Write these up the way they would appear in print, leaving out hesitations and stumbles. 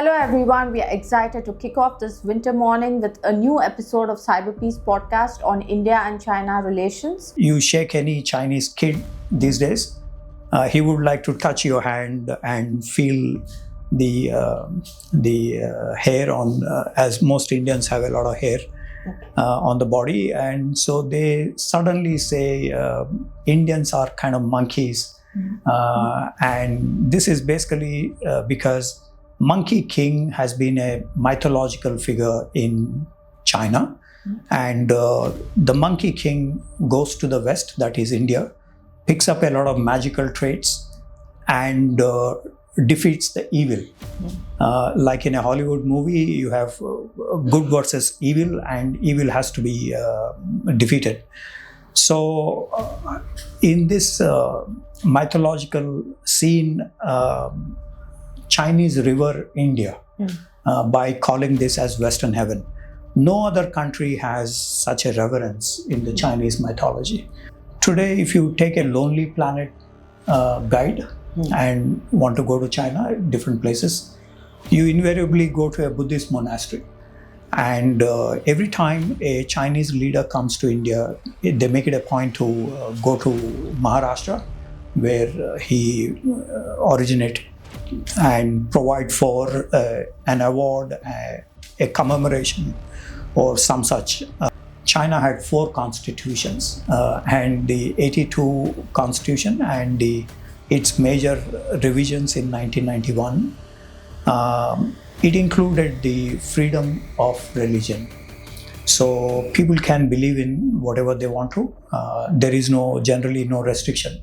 Hello everyone, we are excited to kick off this winter morning with a new episode of CyberPeace podcast on India and China relations. You shake any Chinese kid these days, he would like to touch your hand and feel the hair on, as most Indians have a lot of hair on the body, and so they suddenly say Indians are kind of monkeys, and this is basically because Monkey King has been a mythological figure in China, and the Monkey King goes to the West, that is India, picks up a lot of magical traits and defeats the evil. Like in a Hollywood movie, you have good versus evil, and evil has to be defeated. So in this mythological scene, Chinese revere India by calling this as Western heaven. No other country has such a reverence in the Chinese mythology. Today, if you take a Lonely Planet guide and want to go to China, different places, you invariably go to a Buddhist monastery. And every time a Chinese leader comes to India, they make it a point to go to Maharashtra, where he originated, and provide for an award, a commemoration, or some such. China had 4 constitutions, and the 82 constitution and its major revisions in 1991. It included the freedom of religion. So people can believe in whatever they want to. There is generally no restriction.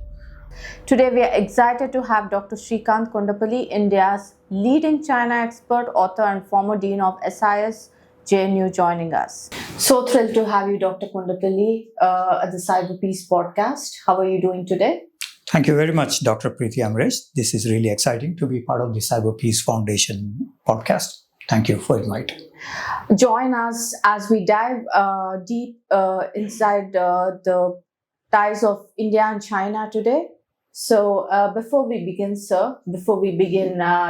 Today we are excited to have Dr. Srikanth Kondapalli, India's leading China expert, author and former Dean of SIS JNU, joining us. So thrilled to have you, Dr. Kondapalli, at the CyberPeace podcast. How are you doing today? Thank you very much, Dr. Preeti Amresh. This is really exciting to be part of the CyberPeace Foundation podcast. Thank you for inviting. Join us as we dive deep inside the ties of India and China today. So before we begin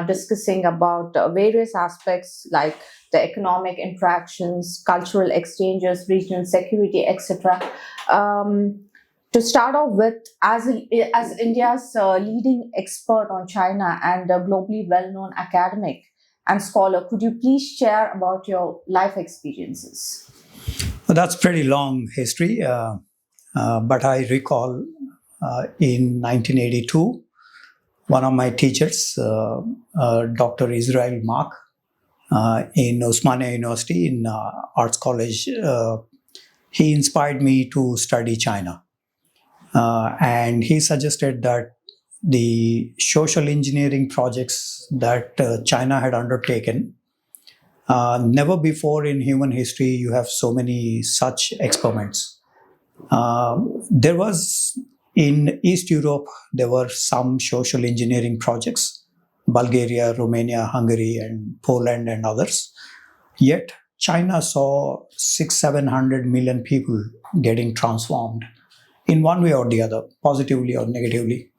discussing about various aspects like the economic interactions, cultural exchanges, regional security, etc., to start off with, as India's leading expert on China and a globally well-known academic and scholar, could you please share about your life experiences? Well, that's pretty long history, but I recall in 1982, one of my teachers, Dr. Israel Mark, in Osmania University in Arts College, he inspired me to study China. And he suggested that the social engineering projects that China had undertaken, never before in human history you have so many such experiments. There was in East Europe, there were some social engineering projects, Bulgaria, Romania, Hungary, and Poland, and others. Yet, China saw 600-700 million people getting transformed in one way or the other, positively or negatively.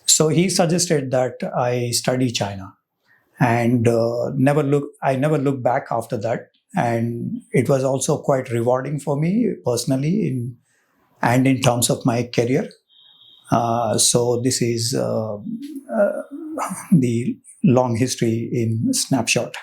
So he suggested that I study China, and I never looked back after that. And it was also quite rewarding for me personally and in terms of my career. So this is the long history in snapshot.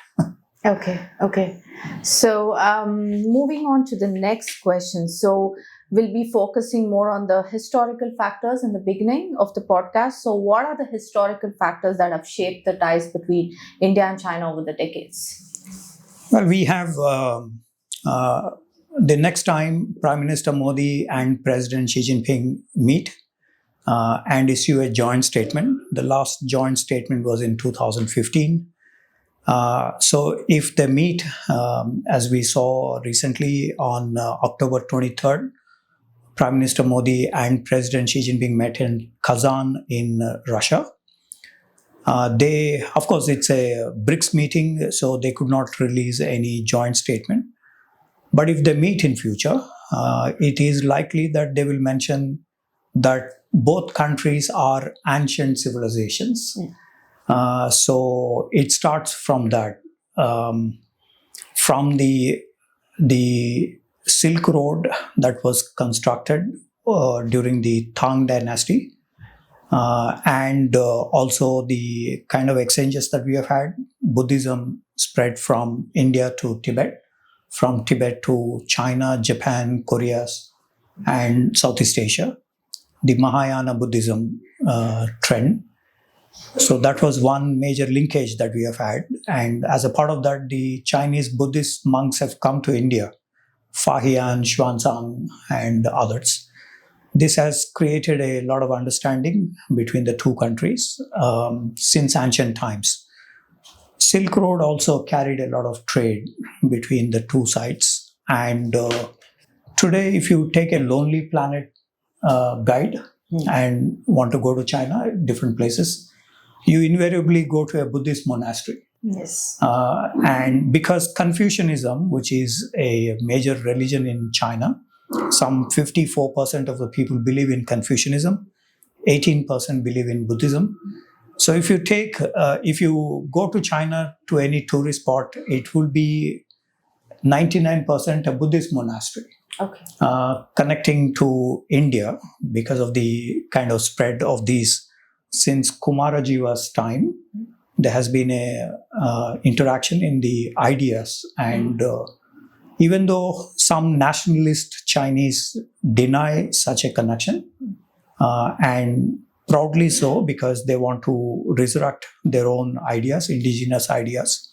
Okay. So moving on to the next question. So we'll be focusing more on the historical factors in the beginning of the podcast. So what are the historical factors that have shaped the ties between India and China over the decades? Well, we have the next time Prime Minister Modi and President Xi Jinping meet and issue a joint statement. The last joint statement was in 2015. So if they meet, as we saw recently on October 23rd, Prime Minister Modi and President Xi Jinping met in Kazan in Russia. Of course, it's a BRICS meeting, so they could not release any joint statement. But if they meet in future, it is likely that they will mention that both countries are ancient civilizations. So it starts from that. from the Silk Road that was constructed during the Tang Dynasty, and also the kind of exchanges that we have had. Buddhism spread from India to Tibet, from Tibet to China, Japan, Korea, and Southeast Asia. The Mahayana Buddhism trend. So that was one major linkage that we have had. And as a part of that, the Chinese Buddhist monks have come to India, Fahian, Xuanzang, and others. This has created a lot of understanding between the two countries since ancient times. Silk Road also carried a lot of trade between the two sides. And today, if you take a Lonely Planet guide and want to go to China, different places, you invariably go to a Buddhist monastery. Yes. And because Confucianism, which is a major religion in China, some 54% of the people believe in Confucianism, 18% believe in Buddhism. So if you go to China to any tourist spot, it will be 99% a Buddhist monastery. Okay. Connecting to India because of the kind of spread of these. Since Kumarajiva's time, there has been a interaction in the ideas, and even though some nationalist Chinese deny such a connection, and proudly so, because they want to resurrect their own ideas, indigenous ideas,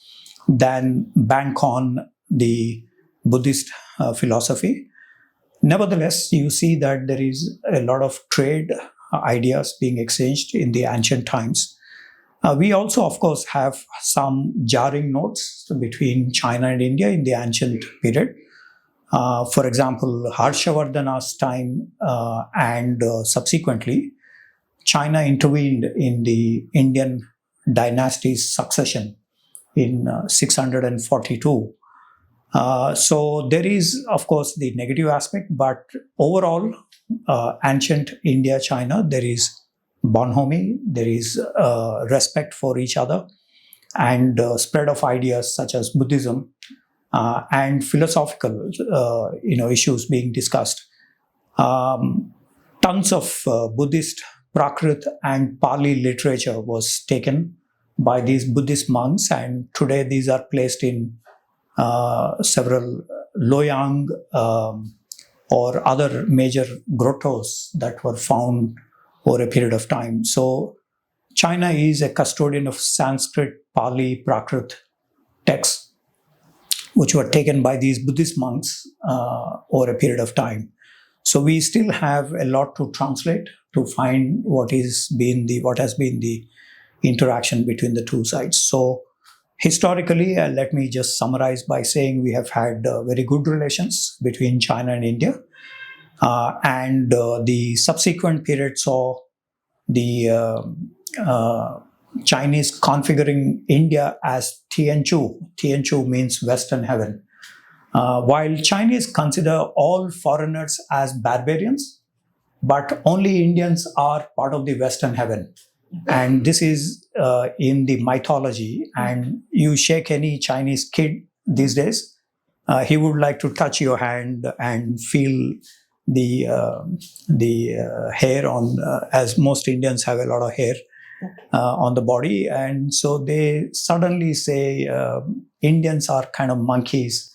than bank on the Buddhist philosophy. Nevertheless, you see that there is a lot of trade ideas being exchanged in the ancient times. We also, of course, have some jarring notes between China and India in the ancient period. For example, Harshavardhana's time and subsequently, China intervened in the Indian dynasty's succession in 642. So there is, of course, the negative aspect, but overall, ancient India, China, there is bonhomie, there is respect for each other, and spread of ideas such as Buddhism and philosophical issues being discussed. Tons of Buddhist Prakrit and Pali literature was taken by these Buddhist monks, and today these are placed in several Loyang or other major grottos that were found over a period of time. So China is a custodian of Sanskrit, Pali, Prakrit texts, which were taken by these Buddhist monks over a period of time. So we still have a lot to translate to find what has been the interaction between the two sides. So historically, let me just summarize by saying we have had very good relations between China and India. And the subsequent period saw the Chinese configuring India as Tianchu. Tianchu means Western Heaven. While Chinese consider all foreigners as barbarians, but only Indians are part of the Western Heaven. And this is in the mythology. And you shake any Chinese kid these days, he would like to touch your hand and feel the hair on, as most Indians have a lot of hair on the body. And so they suddenly say Indians are kind of monkeys.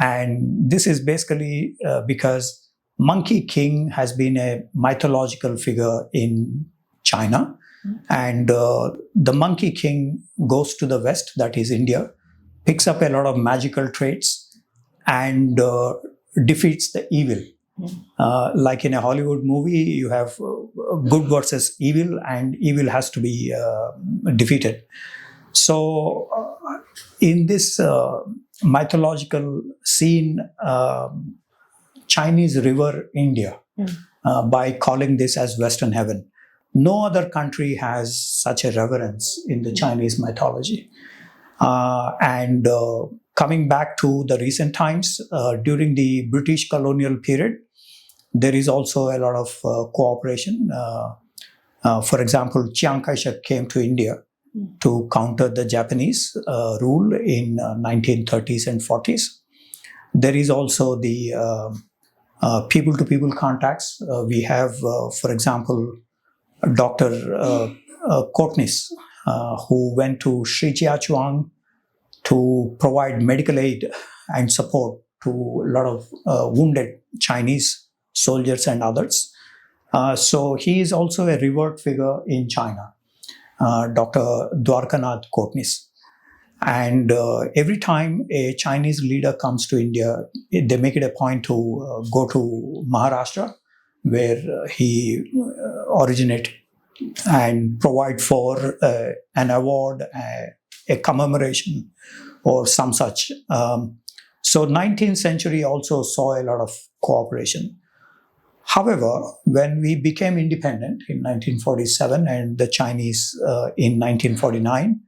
And this is basically because Monkey King has been a mythological figure in China. And the Monkey King goes to the West, that is India, picks up a lot of magical traits and defeats the evil. Like in a Hollywood movie, you have good versus evil, and evil has to be defeated. So in this mythological scene, Chinese revere India by calling this as Western Heaven. No other country has such a reverence in the Chinese mythology. And coming back to the recent times, during the British colonial period, there is also a lot of cooperation. For example, Chiang Kai-shek came to India to counter the Japanese rule in 1930s and 40s. There is also the people-to-people contacts. We have, for example, Dr. Courtness, who went to Shijiazhuang to provide medical aid and support to a lot of wounded Chinese soldiers and others. So he is also a revered figure in China, Dr. Dwarkanath Courtness. And every time a Chinese leader comes to India, they make it a point to go to Maharashtra, where he originated, and provide for an award, a commemoration, or some such. So 19th century also saw a lot of cooperation. However, when we became independent in 1947 and the Chinese in 1949,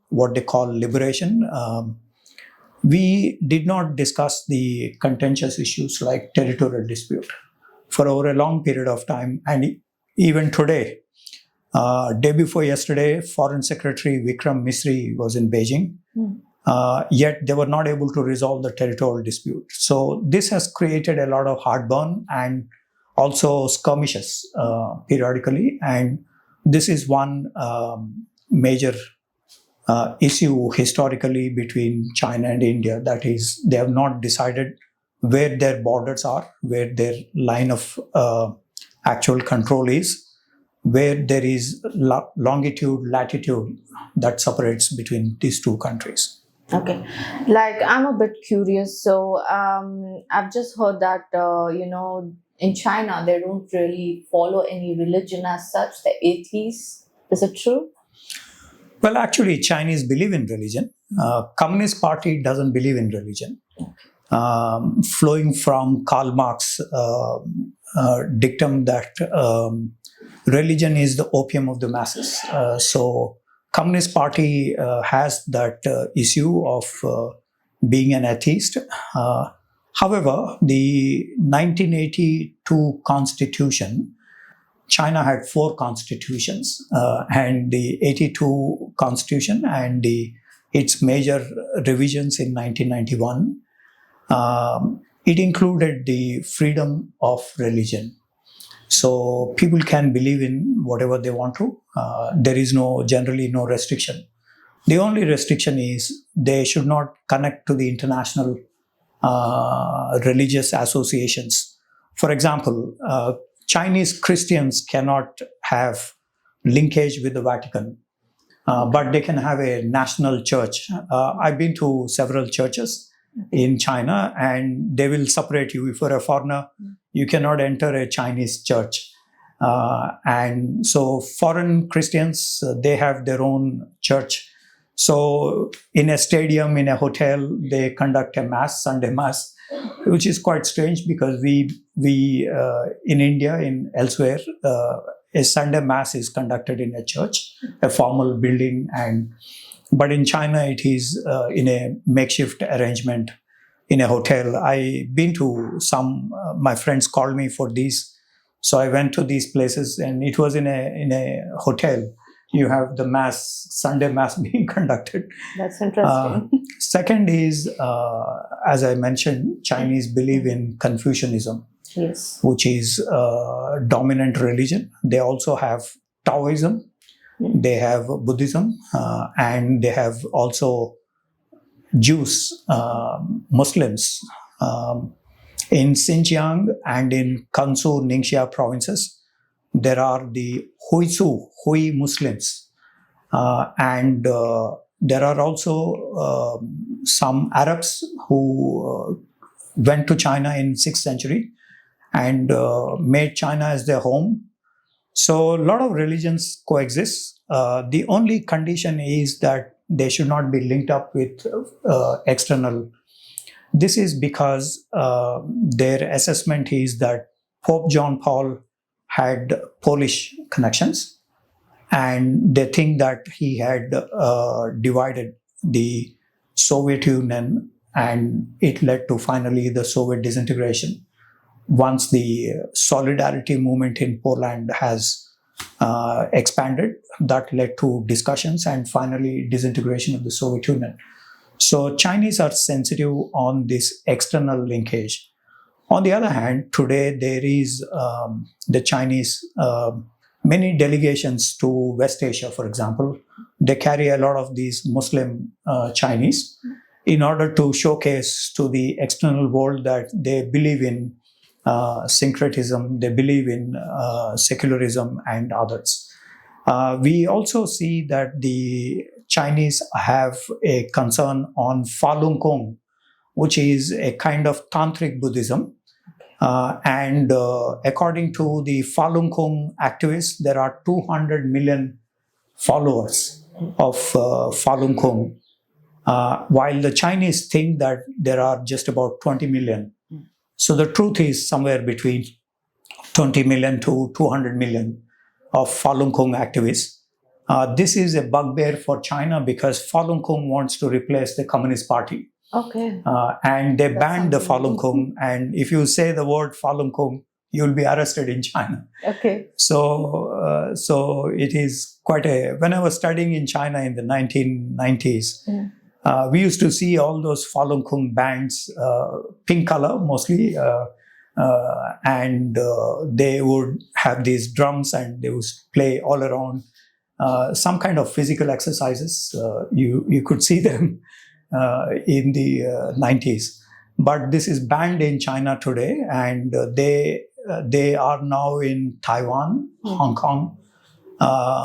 what they call liberation, we did not discuss the contentious issues like territorial dispute for over a long period of time. And even today, day before yesterday, Foreign Secretary Vikram Misri was in Beijing, yet they were not able to resolve the territorial dispute. So this has created a lot of heartburn and also skirmishes periodically. And this is one major issue historically between China and India. That is, they have not decided where their borders are, where their line of actual control is, where there is longitude, latitude that separates between these two countries. Okay, like I'm a bit curious. So I've just heard that in China they don't really follow any religion as such. They're atheists. Is it true? Well, actually, Chinese believe in religion. Communist Party doesn't believe in religion. Flowing from Karl Marx dictum that religion is the opium of the masses. So Communist Party has that issue of being an atheist. However, the 1982 constitution, China had 4 constitutions, and the 82 constitution and its major revisions in 1991, it included the freedom of religion. So people can believe in whatever they want to. There is generally no restriction. The only restriction is they should not connect to the international religious associations. For example, Chinese Christians cannot have linkage with the Vatican, but they can have a national church. I've been to several churches in China, and they will separate you. If you're a foreigner, you cannot enter a Chinese church. And so foreign Christians, they have their own church. So in a stadium, in a hotel, they conduct a mass, Sunday mass, which is quite strange because we in India, in elsewhere, a Sunday mass is conducted in a church, a formal building, but in China it is in a makeshift arrangement in a hotel. I've been to some. My friends called me for these, so I went to these places, and it was in a hotel. You have the mass, Sunday mass being conducted. That's interesting. Second is, as I mentioned, Chinese believe in Confucianism, Yes. which is dominant religion. They also have Taoism, they have Buddhism, and they have also Jews, Muslims. In Xinjiang and in Gansu, Ningxia provinces, there are the Hui Muslims, and there are also some Arabs who went to China in 6th century and made China as their home. So a lot of religions coexist. The only condition is that they should not be linked up with external. This is because their assessment is that Pope John Paul had Polish connections, and they think that he had divided the Soviet Union, and it led to finally the Soviet disintegration. Once the solidarity movement in Poland has expanded. That led to discussions and finally disintegration of the Soviet Union. So Chinese are sensitive on this external linkage. On the other hand, today there is the Chinese, many delegations to West Asia, for example, they carry a lot of these Muslim Chinese in order to showcase to the external world that they believe in syncretism, they believe in secularism and others. We also see that the Chinese have a concern on Falun Gong, which is a kind of tantric Buddhism. And according to the Falun Gong activists, there are 200 million followers of Falun Gong, while the Chinese think that there are just about 20 million. So the truth is somewhere between 20 million to 200 million of Falun Gong activists. This is a bugbear for China because Falun Gong wants to replace the Communist Party. Okay. And they banned the something Falun Gong. And if you say the word Falun Gong, you'll be arrested in China. Okay. So it is quite a. When I was studying in China in the 1990s, we used to see all those Falun Gong bands, pink color mostly, and they would have these drums and they would play all around. Some kind of physical exercises. You could see them in the 90s. But this is banned in China today, and they are now in Taiwan, Hong Kong,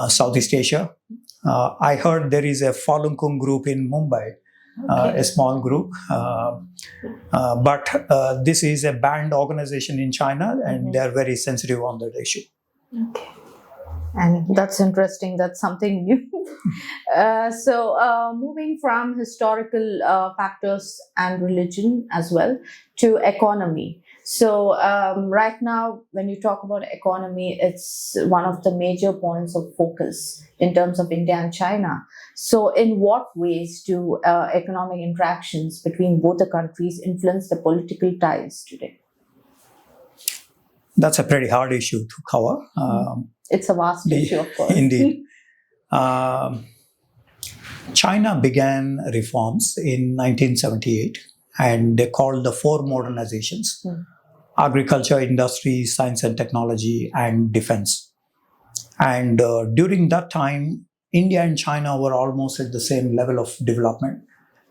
Southeast Asia. I heard there is a Falun Gong group in Mumbai, a small group. But this is a banned organization in China, and they are very sensitive on that issue. Okay. And that's interesting. That's something new. So moving from historical factors and religion as well to economy. So right now, when you talk about economy, it's one of the major points of focus in terms of India and China. So in what ways do economic interactions between both the countries influence the political ties today? That's a pretty hard issue to cover. It's a vast issue, of course. Indeed. China began reforms in 1978, and they called the four modernizations: agriculture, industry, science and technology, and defense. And during that time, India and China were almost at the same level of development,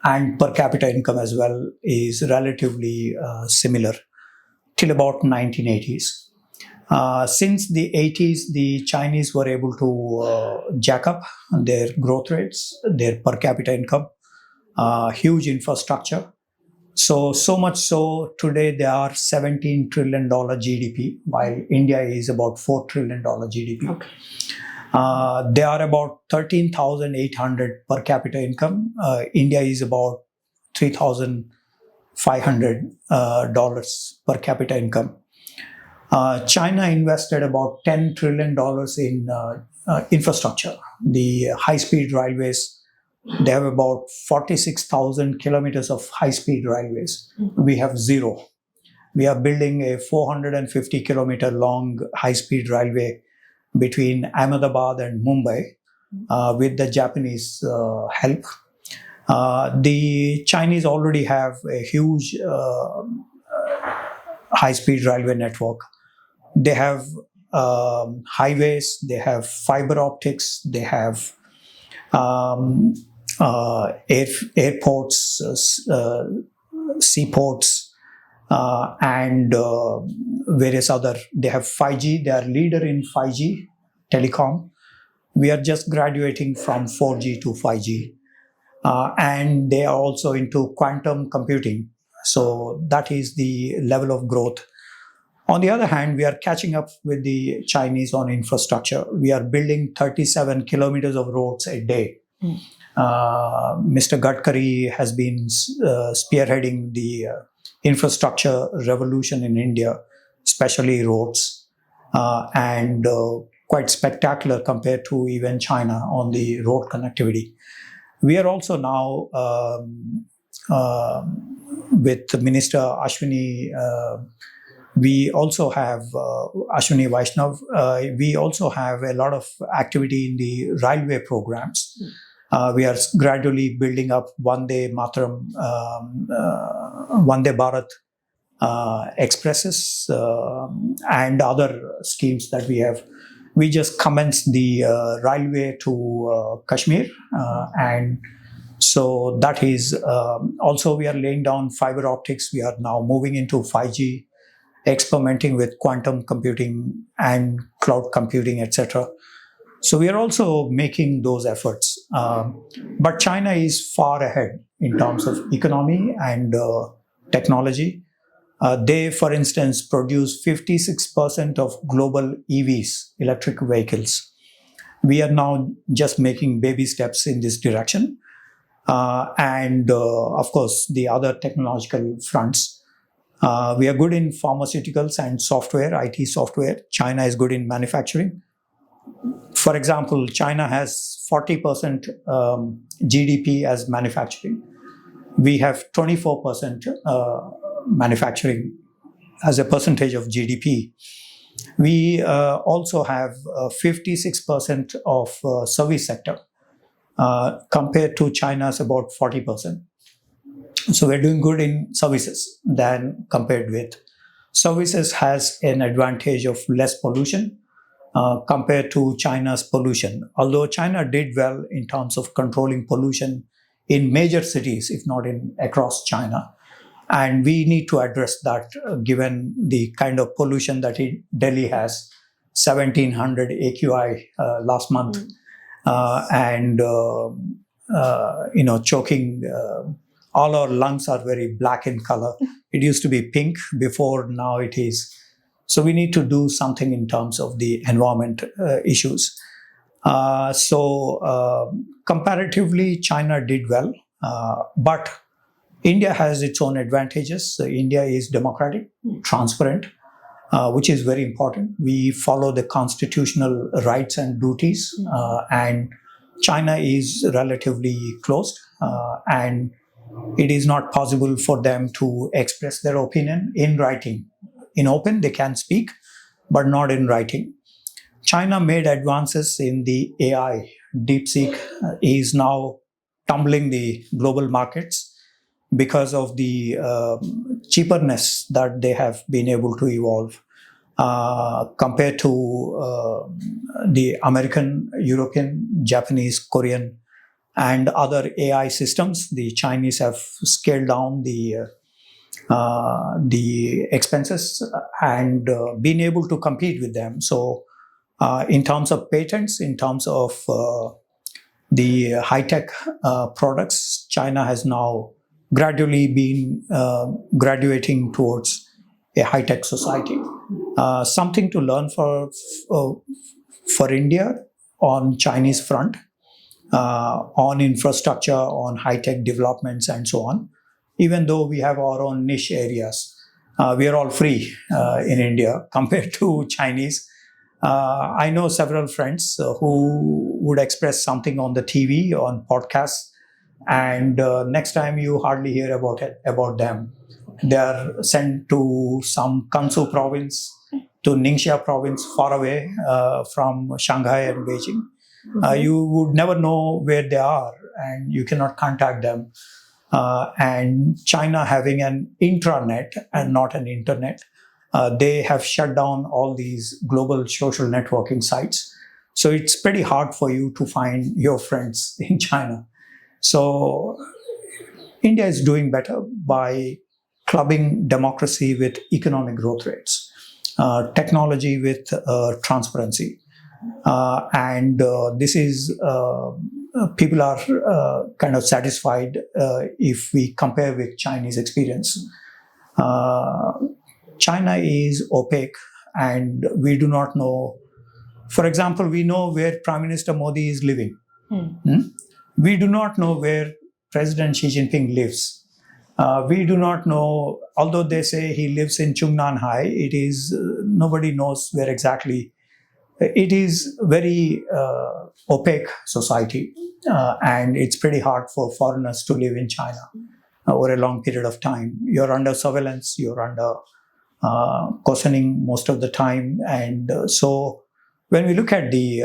and per capita income as well is relatively similar till about 1980s. Since the 80s, the Chinese were able to jack up their growth rates, their per capita income, huge infrastructure. So much so, today they are $17 trillion GDP, while India is about $4 trillion GDP. Okay. They are about 13,800 per capita income. India is about $3,500 per capita income. China invested about $10 trillion in infrastructure. The high-speed railways, they have about 46,000 kilometers of high-speed railways. We have zero. We are building a 450-kilometer long high-speed railway between Ahmedabad and Mumbai with the Japanese help. The Chinese already have a huge high-speed railway network. They have highways, they have fiber optics, they have airports, seaports, and various other. They have 5G, they are leader in 5G telecom. We are just graduating from 4G to 5G. And they are also into quantum computing. So that is the level of growth. On the other hand, we are catching up with the Chinese on infrastructure. We are building 37 kilometers of roads a day. Mr. Gadkari has been spearheading the infrastructure revolution in India, especially roads, and quite spectacular compared to even China on the road connectivity. We are also now with Minister Ashwini We also have Ashwini Vaishnav. We also have a lot of activity in the railway programs. We are gradually building up Vande Mataram, Vande Bharat expresses and other schemes that we have. We just commenced the railway to Kashmir, and so that is also we are laying down fiber optics. We are now moving into 5G, experimenting with quantum computing and cloud computing, etc. So we are also making those efforts. But China is far ahead in terms of economy and technology. They, for instance, produce 56% of global EVs, electric vehicles. We are now just making baby steps in this direction. And of course, the other technological fronts. We are good in pharmaceuticals and software, IT software. China is good in manufacturing. For example, China has 40% GDP as manufacturing. We have 24% manufacturing as a percentage of GDP. We also have 56% of service sector compared to China's about 40%. So we're doing good in services than compared with. Services has an advantage of less pollution compared to China's pollution. Although China did well in terms of controlling pollution in major cities, if not in across China. And we need to address that given the kind of pollution that Delhi has, 1700 AQI last month, and choking. All our lungs are very black in color. It used to be pink before, now it is. So we need to do something in terms of the environment issues. Comparatively, China did well, but India has its own advantages. India is democratic, transparent, which is very important. We follow the constitutional rights and duties, and China is relatively closed, and it is not possible for them to express their opinion in writing. In open, they can speak, but not in writing. China made advances in the AI. DeepSeek is now tumbling the global markets because of the cheaperness that they have been able to evolve compared to the American, European, Japanese, Korean, and other AI systems. The Chinese have scaled down the expenses and been able to compete with them. So in terms of patents, in terms of the high-tech products, China has now gradually been graduating towards a high-tech society. Something to learn for India on Chinese front, on infrastructure, on high-tech developments, and so on. Even though we have our own niche areas, we are all free in India compared to Chinese. I know several friends who would express something on the TV, on podcasts, and next time you hardly hear about them. They are sent to some Gansu province, to Ningxia province, far away from Shanghai and Beijing. You would never know where they are, and you cannot contact them. And China having an intranet and not an internet, they have shut down all these global social networking sites. So it's pretty hard for you to find your friends in China. So India is doing better by clubbing democracy with economic growth rates, technology with transparency. And this is, people are kind of satisfied if we compare with Chinese experience. China is opaque and we do not know. For example, we know where Prime Minister Modi is living. We do not know where President Xi Jinping lives. We do not know, although they say he lives in Chungnanhai, it is, nobody knows where exactly. It is very opaque society, and it's pretty hard for foreigners to live in China over a long period of time. You're under surveillance, you're under questioning most of the time. And so when we look at the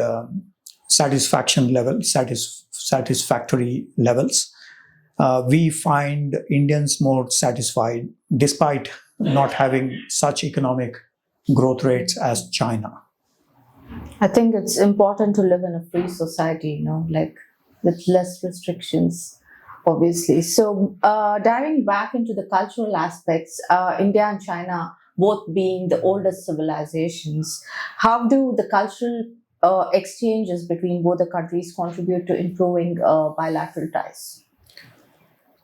satisfaction level, satisfactory levels, we find Indians more satisfied despite not having such economic growth rates as China. I think it's important to live in a free society, like with less restrictions, obviously. So, diving back into the cultural aspects, India and China both being the oldest civilizations, how do the cultural exchanges between both the countries contribute to improving bilateral ties?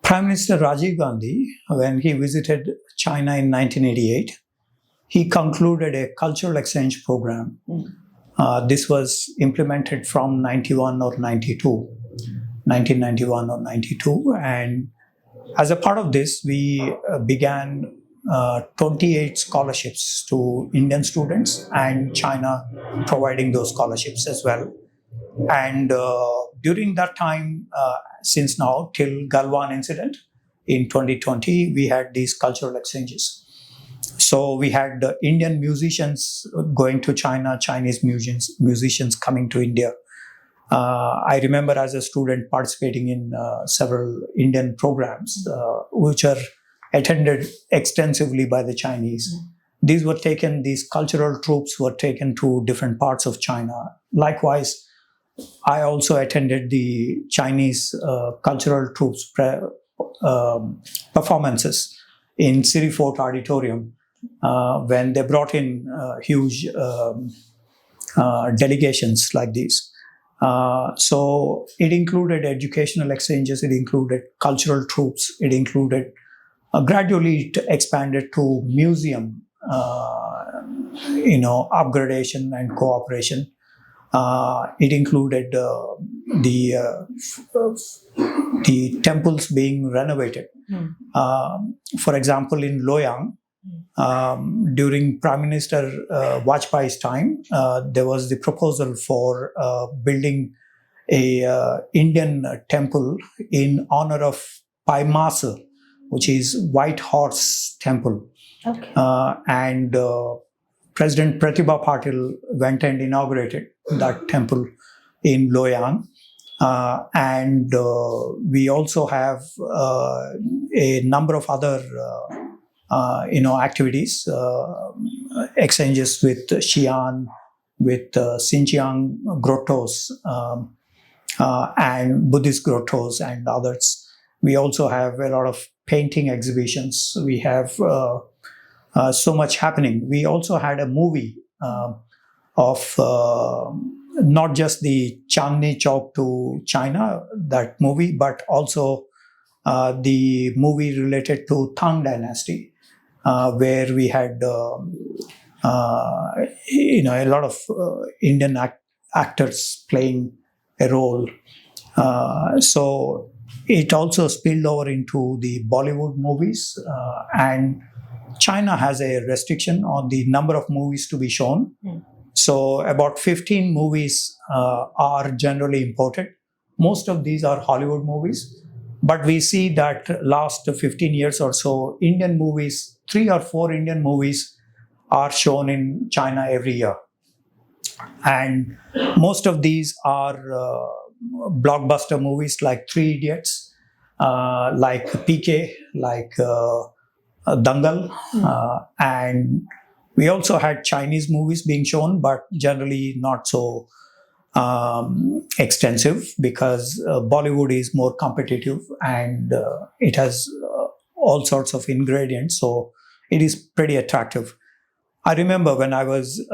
Prime Minister Rajiv Gandhi, when he visited China in 1988, he concluded a cultural exchange program. This was implemented from 91 or 92, 1991 or 92. And as a part of this, we began 28 scholarships to Indian students, and China providing those scholarships as well. And during that time, since now till Galwan incident in 2020, we had these cultural exchanges. So we had Indian musicians going to China, Chinese musicians coming to India. I remember as a student participating in several Indian programs, which are attended extensively by the Chinese. These cultural troops were taken to different parts of China. Likewise, I also attended the Chinese cultural troops performances in Siri Fort Auditorium when they brought in huge delegations like these. So it included educational exchanges, it included cultural troops, it included gradually it expanded to museum, upgradation and cooperation. It included the temples being renovated. For example, in Loyang, during Prime Minister Vajpayee's time, there was the proposal for building a Indian temple in honor of Pai Masa, which is White Horse Temple. Okay. And President Pratibha Patil went and inaugurated that temple in Loyang. And we also have a number of other activities, exchanges with Xi'an, with Xinjiang grottos, and Buddhist grottos and others. We also have a lot of painting exhibitions. We have so much happening. We also had a movie of not just the Chandni Chowk to China, that movie, but also the movie related to Tang Dynasty, where we had a lot of Indian actors playing a role. So it also spilled over into the Bollywood movies, and China has a restriction on the number of movies to be shown. So about 15 movies are generally imported. Most of these are Hollywood movies. But we see that last 15 years or so, Indian movies, 3 or 4 Indian movies are shown in China every year. And most of these are blockbuster movies like Three Idiots, like PK, like Dangal. And we also had Chinese movies being shown, but generally not so extensive, because Bollywood is more competitive and it has all sorts of ingredients, so it is pretty attractive. I remember when I was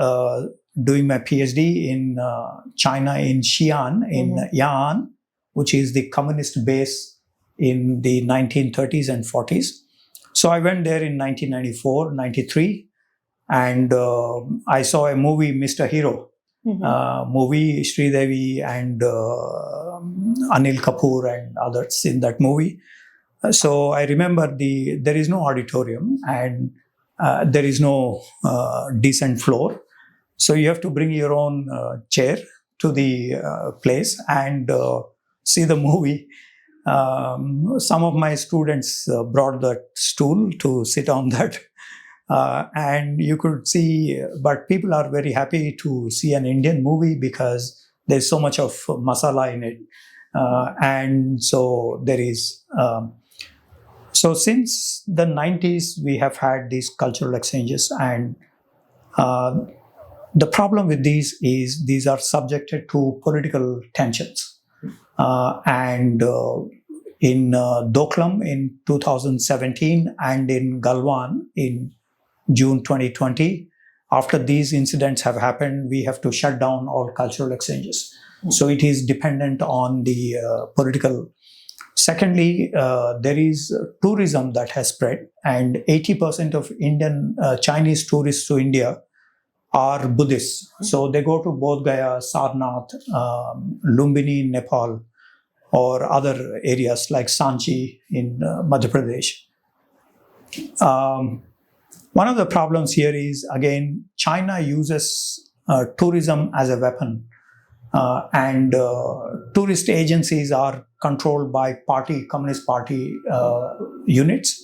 doing my PhD in China, in Xi'an, in Yan, which is the communist base in the 1930s and 40s. So I went there in 1994, 93, and I saw a movie, Mr. Hero. Movie, Sridevi and Anil Kapoor and others in that movie. So I remember there is no auditorium and there is no decent floor. So you have to bring your own chair to the place and see the movie. Some of my students brought that stool to sit on that And you could see, but people are very happy to see an Indian movie because there's so much of masala in it. And so there is. So since the 90s, we have had these cultural exchanges, and the problem with these are subjected to political tensions. And in Doklam in 2017 and in Galwan in June 2020, after these incidents have happened, we have to shut down all cultural exchanges. So it is dependent on the political. Secondly, there is tourism that has spread, and 80% of Chinese tourists to India are Buddhists. So they go to Bodh Gaya, Sarnath, Lumbini in Nepal, or other areas like Sanchi in Madhya Pradesh. One of the problems here is, again, China uses tourism as a weapon. And tourist agencies are controlled by Communist Party units.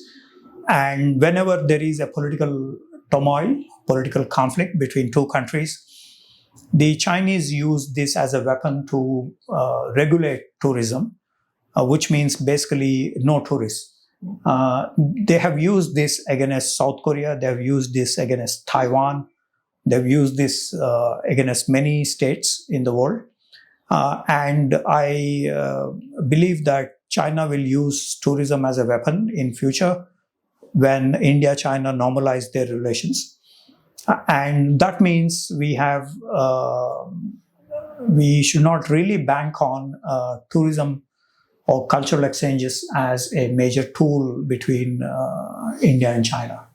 And whenever there is a political turmoil, political conflict between two countries, the Chinese use this as a weapon to regulate tourism, which means basically no tourists. They have used this against South Korea, they have used this against Taiwan, they've used this against many states in the world. And I believe that China will use tourism as a weapon in future when India-China normalize their relations. And that means we should not really bank on tourism or cultural exchanges as a major tool between India and China.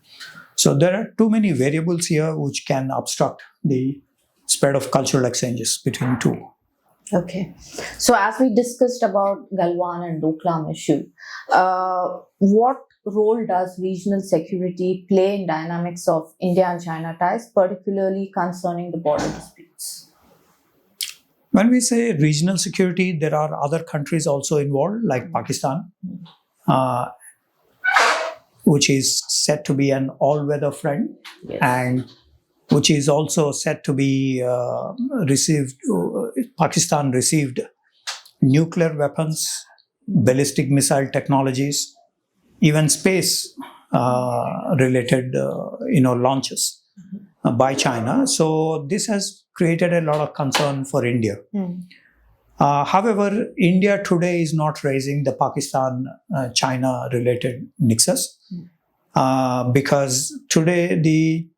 So there are too many variables here which can obstruct the spread of cultural exchanges between two. Okay. So as we discussed about Galwan and Doklam issue, what role does regional security play in dynamics of India and China ties, particularly concerning the border disputes? When we say regional security, there are other countries also involved, like Pakistan, which is said to be an all-weather friend, Yes. and which is also said to be Pakistan received nuclear weapons, ballistic missile technologies, even space related launches by China. So this has created a lot of concern for India. However, India today is not raising the Pakistan-China related nexus because today the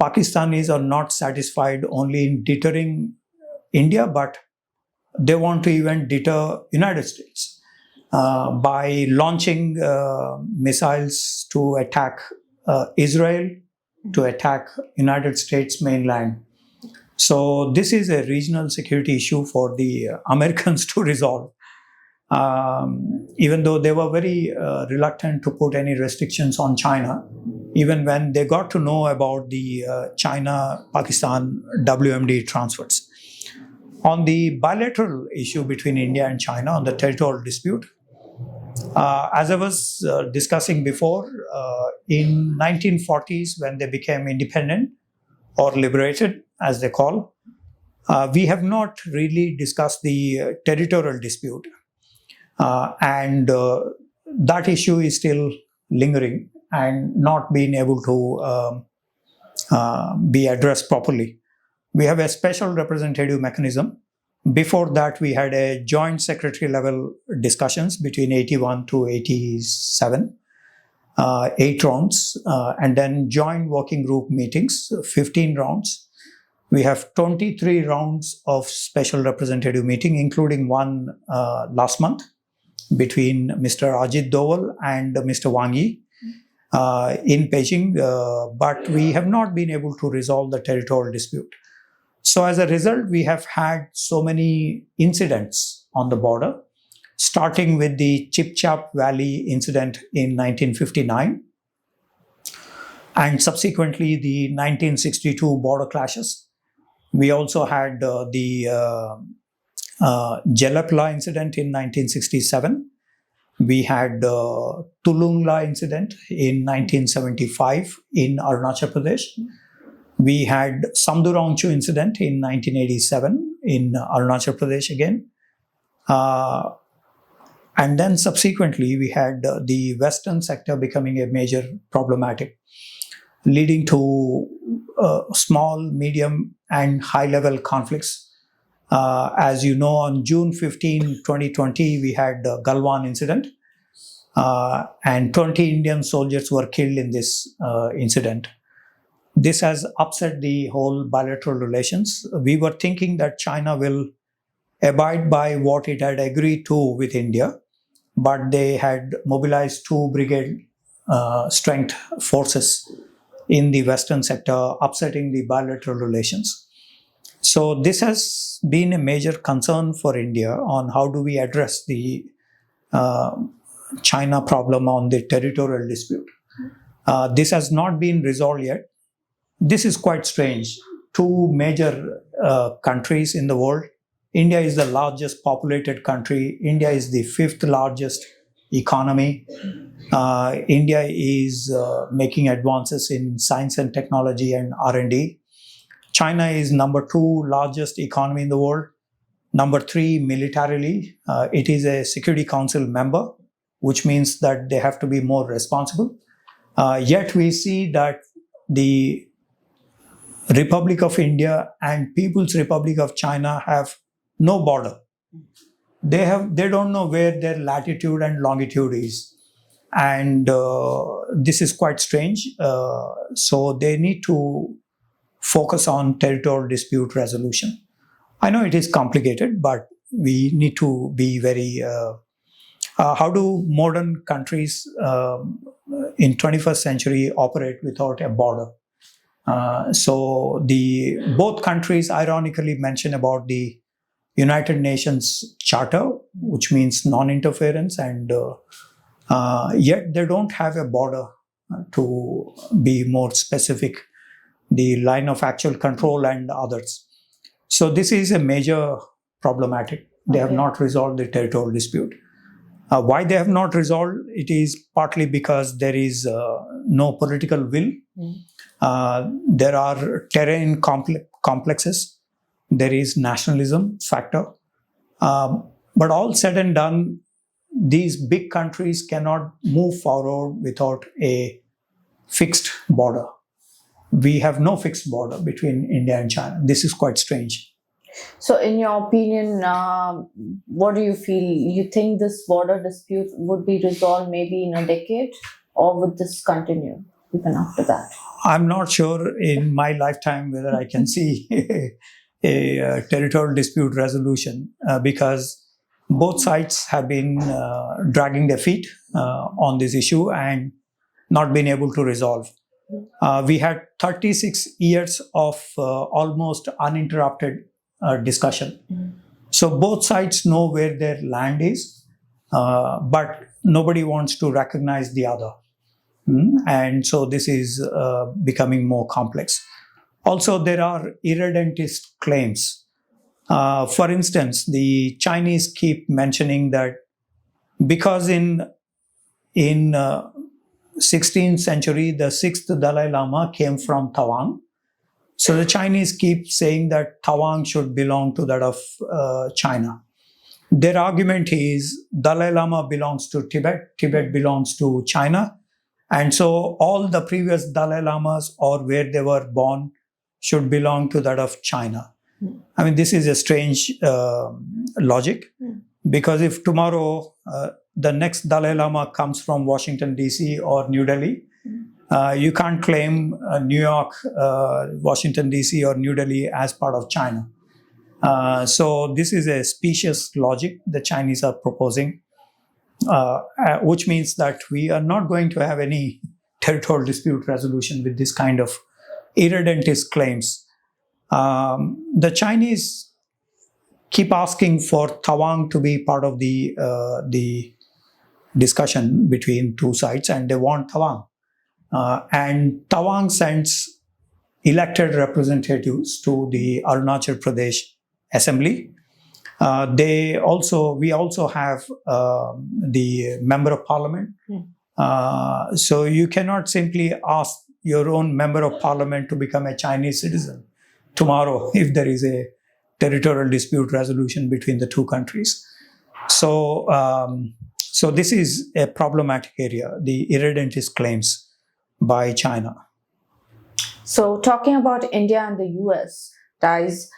Pakistanis are not satisfied only in deterring India, but they want to even deter United States by launching missiles to attack Israel, to attack United States mainland. So this is a regional security issue for the Americans to resolve. Even though they were very reluctant to put any restrictions on China, even when they got to know about the China-Pakistan WMD transfers. On the bilateral issue between India and China on the territorial dispute, as I was discussing before, in 1940s when they became independent or liberated, as they call, we have not really discussed the territorial dispute. And that issue is still lingering and not being able to be addressed properly. We have a special representative mechanism. Before that, we had a joint secretary level discussions between 81 to 87, 8 rounds, and then joint working group meetings, 15 rounds. We have 23 rounds of special representative meeting, including one last month between Mr. Ajit Doval and Mr. Wang Yi in Beijing, but we have not been able to resolve the territorial dispute. So as a result, we have had so many incidents on the border, starting with the Chip-Chap Valley incident in 1959, and subsequently the 1962 border clashes. We also had the Jalapla incident in 1967. We had Tulungla incident in 1975 in Arunachal Pradesh. We had Samdurongchu incident in 1987 in Arunachal Pradesh again. And then subsequently, we had the western sector becoming a major problematic, leading to small, medium, and high-level conflicts. As you know, on June 15, 2020, we had the Galwan incident, and 20 Indian soldiers were killed in this incident. This has upset the whole bilateral relations. We were thinking that China will abide by what it had agreed to with India, but they had mobilized 2 brigade strength forces in the western sector, upsetting the bilateral relations. So this has been a major concern for India on how do we address the China problem on the territorial dispute. This has not been resolved yet. This is quite strange. 2 major countries in the world. India is the largest populated country. India is the 5th largest economy. India is making advances in science and technology and R&D. China is number 2 largest economy in the world. Number 3 militarily. It is a Security Council member, which means that they have to be more responsible. Yet we see that the Republic of India and People's Republic of China have no border. They don't know where their latitude and longitude is, and this is quite strange. So they need to focus on territorial dispute resolution. I know it is complicated, but we need to be very. How do modern countries in 21st century operate without a border? So both countries ironically mention about the United Nations Charter, which means non-interference, and yet they don't have a border. To be more specific, the line of actual control and others. So this is a major problematic. They have not resolved the territorial dispute. Why they have not resolved it is partly because there is no political will. There are terrain complexes. There is nationalism factor. But all said and done, these big countries cannot move forward without a fixed border. We have no fixed border between India and China. This is quite strange. So, in your opinion, what do you feel? You think this border dispute would be resolved maybe in a decade, or would this continue even after that? I'm not sure in my lifetime whether I can see a territorial dispute resolution because both sides have been dragging their feet on this issue and not been able to resolve. We had 36 years of almost uninterrupted discussion. So both sides know where their land is, but nobody wants to recognize the other. And so this is becoming more complex. Also, there are irredentist claims. For instance, the Chinese keep mentioning that because in 16th century, the 6th Dalai Lama came from Tawang. So the Chinese keep saying that Tawang should belong to that of China. Their argument is Dalai Lama belongs to Tibet, Tibet belongs to China. And so all the previous Dalai Lamas or where they were born should belong to that of China. I mean, this is a strange logic because if tomorrow the next Dalai Lama comes from Washington, D.C. or New Delhi, you can't claim New York, Washington, D.C. or New Delhi as part of China. So this is a specious logic the Chinese are proposing, which means that we are not going to have any territorial dispute resolution with this kind of irredentist claims. The Chinese keep asking for Tawang to be part of the discussion between two sides, and they want Tawang. And Tawang sends elected representatives to the Arunachal Pradesh Assembly. We also have the member of parliament. So you cannot simply ask your own member of parliament to become a Chinese citizen tomorrow if there is a territorial dispute resolution between the two countries. So, so this is a problematic area, the irredentist claims by China. So, talking about India and the US ties,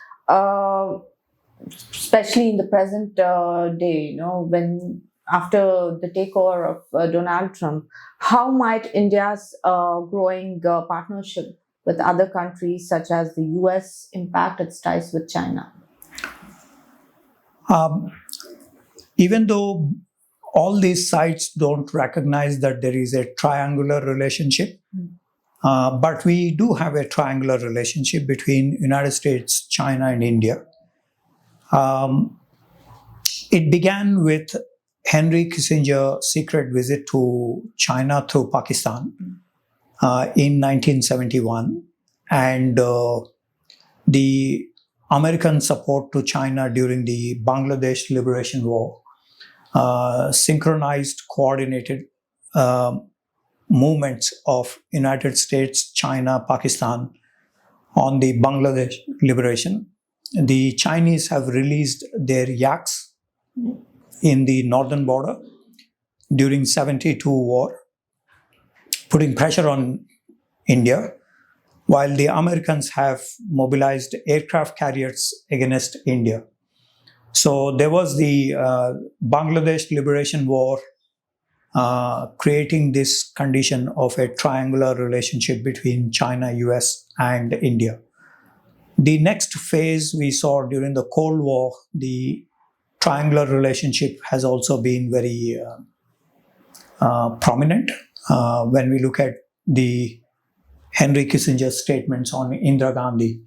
especially in the present day, when after the takeover of Donald Trump, how might India's growing partnership with other countries such as the US impact its ties with China? Even though all these sites don't recognize that there is a triangular relationship, but we do have a triangular relationship between United States, China, and India. It began with Henry Kissinger's secret visit to China through Pakistan in 1971, and the American support to China during the Bangladesh Liberation War, synchronized, coordinated movements of United States, China, Pakistan on the Bangladesh liberation. The Chinese have released their yaks in the northern border during 72 war, putting pressure on India, while the Americans have mobilized aircraft carriers against India. So there was the Bangladesh Liberation War, creating this condition of a triangular relationship between China, US, and India. The next phase we saw during the Cold War, the triangular relationship has also been very prominent. When we look at the Henry Kissinger's statements on Indira Gandhi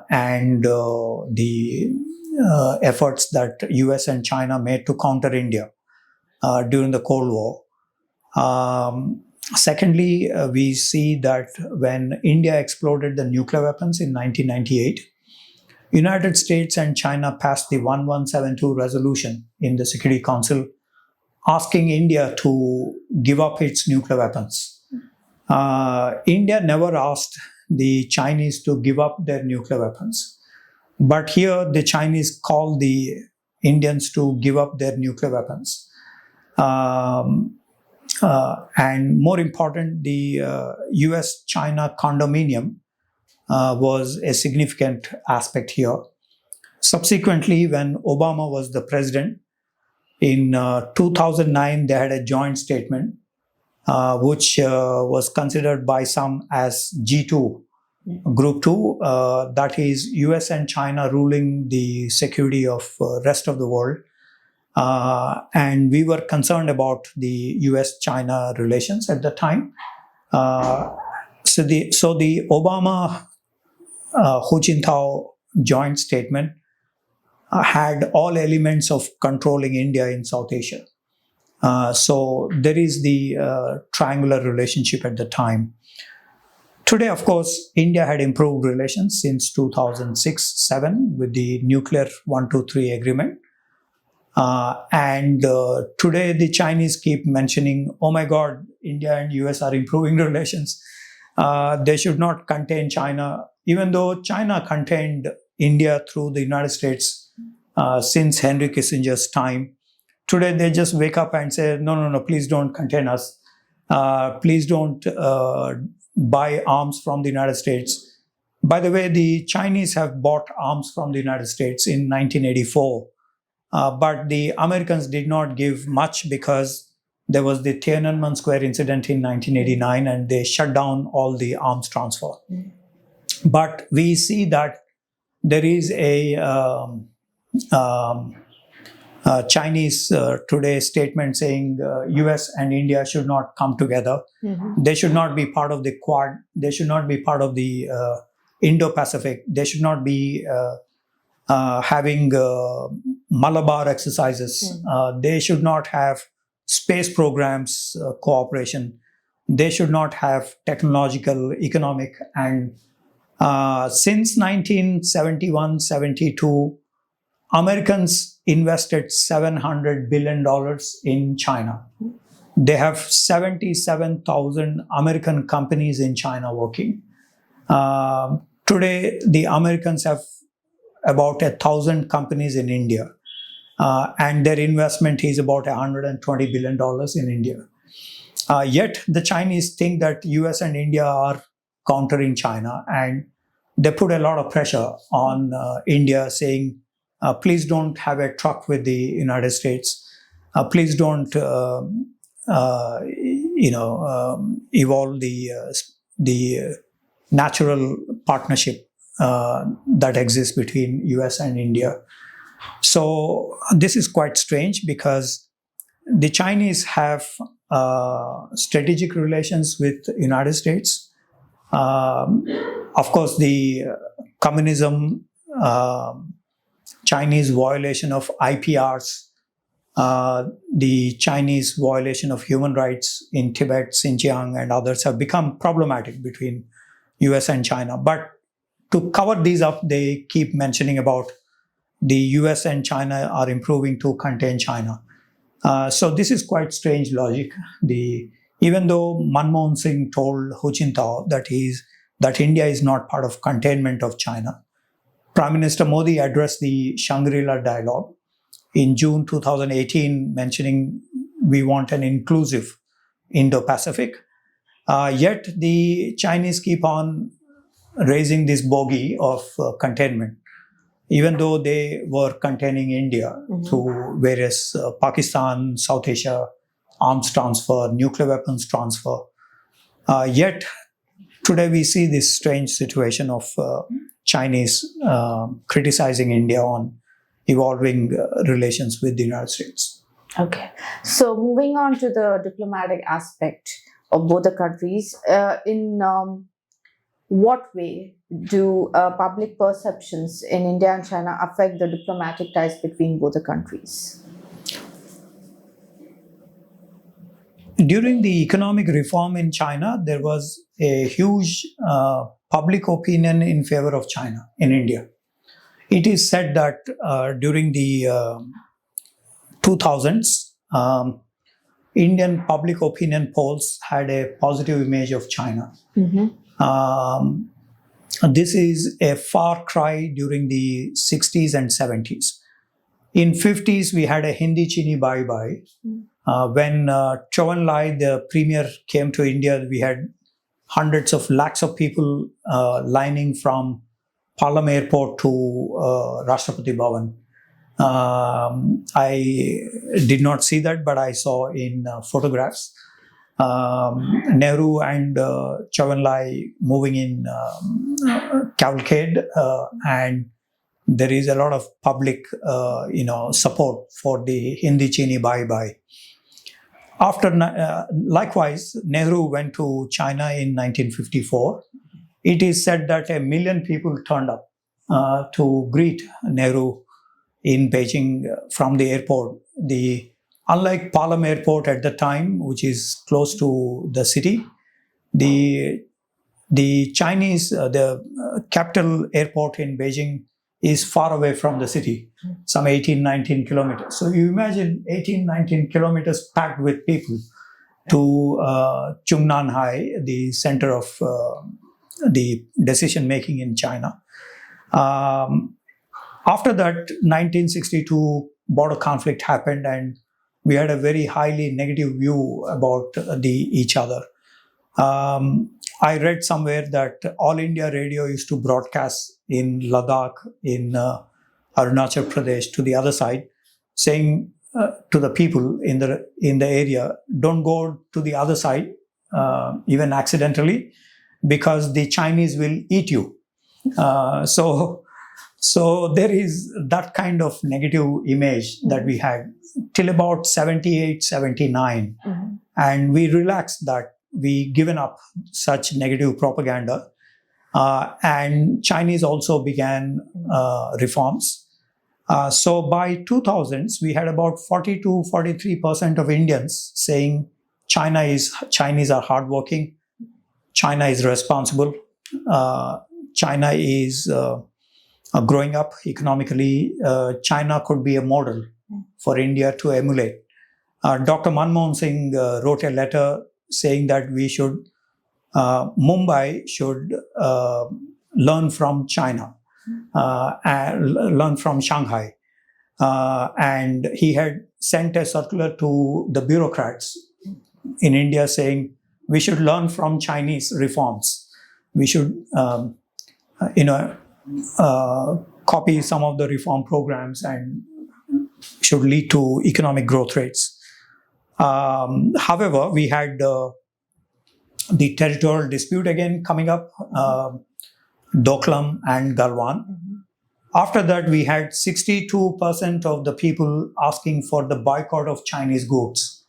and the efforts that US and China made to counter India during the Cold War. Secondly, we see that when India exploded the nuclear weapons in 1998, United States and China passed the 1172 resolution in the Security Council asking India to give up its nuclear weapons. India never asked the Chinese to give up their nuclear weapons. But here the Chinese called the Indians to give up their nuclear weapons. And more important, the US-China condominium was a significant aspect here. Subsequently, when Obama was the president, in 2009, they had a joint statement, which was considered by some as G2, Group 2, that is US and China ruling the security of rest of the world. And we were concerned about the US-China relations at the time. So the Obama-Hu Jintao joint statement had all elements of controlling India in South Asia. So there is the triangular relationship at the time. Today, of course, India had improved relations since 2006-7 with the nuclear 123 agreement. And today the Chinese keep mentioning, oh my God, India and US are improving relations. They should not contain China, even though China contained India through the United States since Henry Kissinger's time. Today they just wake up and say, no, please don't contain us. Please don't buy arms from the United States. By the way, the Chinese have bought arms from the United States in 1984. But the Americans did not give much because there was the Tiananmen Square incident in 1989 and they shut down all the arms transfer. But we see that there is a Chinese today statement saying US and India should not come together. They should not be part of the Quad. They should not be part of the Indo-Pacific. They should not be having Malabar exercises. They should not have space programs cooperation. They should not have technological, economic, and since 1971-72, Americans invested $700 billion in China. They have 77,000 American companies in China working. Today, the Americans have about 1,000 companies in India, and their investment is about $120 billion in India. Yet, the Chinese think that US and India are countering China, and they put a lot of pressure on India, saying, please don't have a truck with the United States. Please don't, evolve the natural partnership that exists between US and India. So this is quite strange because the Chinese have strategic relations with United States. Of course, the communism, Chinese violation of IPRs, the Chinese violation of human rights in Tibet, Xinjiang, and others have become problematic between US and China. But to cover these up, they keep mentioning about the US and China are improving to contain China. So this is quite strange logic. Even though Manmohan Singh told Hu Jintao that India is not part of containment of China, Prime Minister Modi addressed the Shangri-La dialogue in June 2018, mentioning we want an inclusive Indo-Pacific. Yet the Chinese keep on raising this bogey of containment, even though they were containing India through various Pakistan, South Asia, arms transfer, nuclear weapons transfer. Yet today we see this strange situation of Chinese criticizing India on evolving relations with the United States. Okay. So moving on to the diplomatic aspect of both the countries, in what way do public perceptions in India and China affect the diplomatic ties between both the countries? During the economic reform in China, there was a huge public opinion in favor of China in India. It is said that during the 2000s, Indian public opinion polls had a positive image of China. This is a far cry during the 60s and 70s. In 50s, we had a Hindi Chini Bye Bye. When Chou En-lai, the premier, came to India, we had hundreds of lakhs of people lining from Palam Airport to Rashtrapati Bhavan. I did not see that, but I saw in photographs Nehru and Chou En-lai moving in cavalcade, and there is a lot of public, support for the Hindi Chini Bye Bye. After, likewise, Nehru went to China in 1954. It is said that 1 million people turned up to greet Nehru in Beijing from the airport. Unlike Palam Airport at the time, which is close to the city, the Chinese, the capital airport in Beijing is far away from the city, some 18, 19 kilometers. So you imagine 18, 19 kilometers packed with people to Chungnanhai, the center of the decision making in China. After that, 1962 border conflict happened, and we had a very highly negative view about each other. I read somewhere that All India Radio used to broadcast in Ladakh, in Arunachal Pradesh, to the other side, saying to the people in the area, don't go to the other side, even accidentally, because the Chinese will eat you. So there is that kind of negative image that we had till about 78, 79. And we relaxed that. We given up such negative propaganda. And Chinese also began reforms. So by 2000s, we had about 40 to 43% of Indians saying Chinese are hardworking, China is responsible, China is growing up economically, China could be a model for India to emulate. Dr. Manmohan Singh wrote a letter saying that Mumbai should learn from China, and learn from Shanghai. And he had sent a circular to the bureaucrats in India saying we should learn from Chinese reforms. We should, copy some of the reform programs and should lead to economic growth rates. However, we had the territorial dispute again coming up, Doklam and Galwan. After that, we had 62% of the people asking for the boycott of Chinese goods.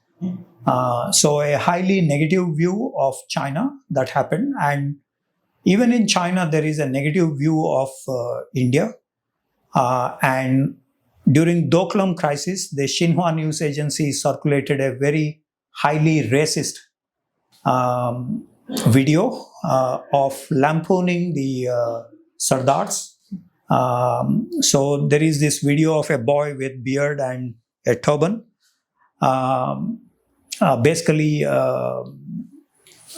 So a highly negative view of China that happened. And even in China, there is a negative view of India. And during Doklam crisis, the Xinhua news agency circulated a very highly racist video of lampooning the Sardars. So there is this video of a boy with beard and a turban, basically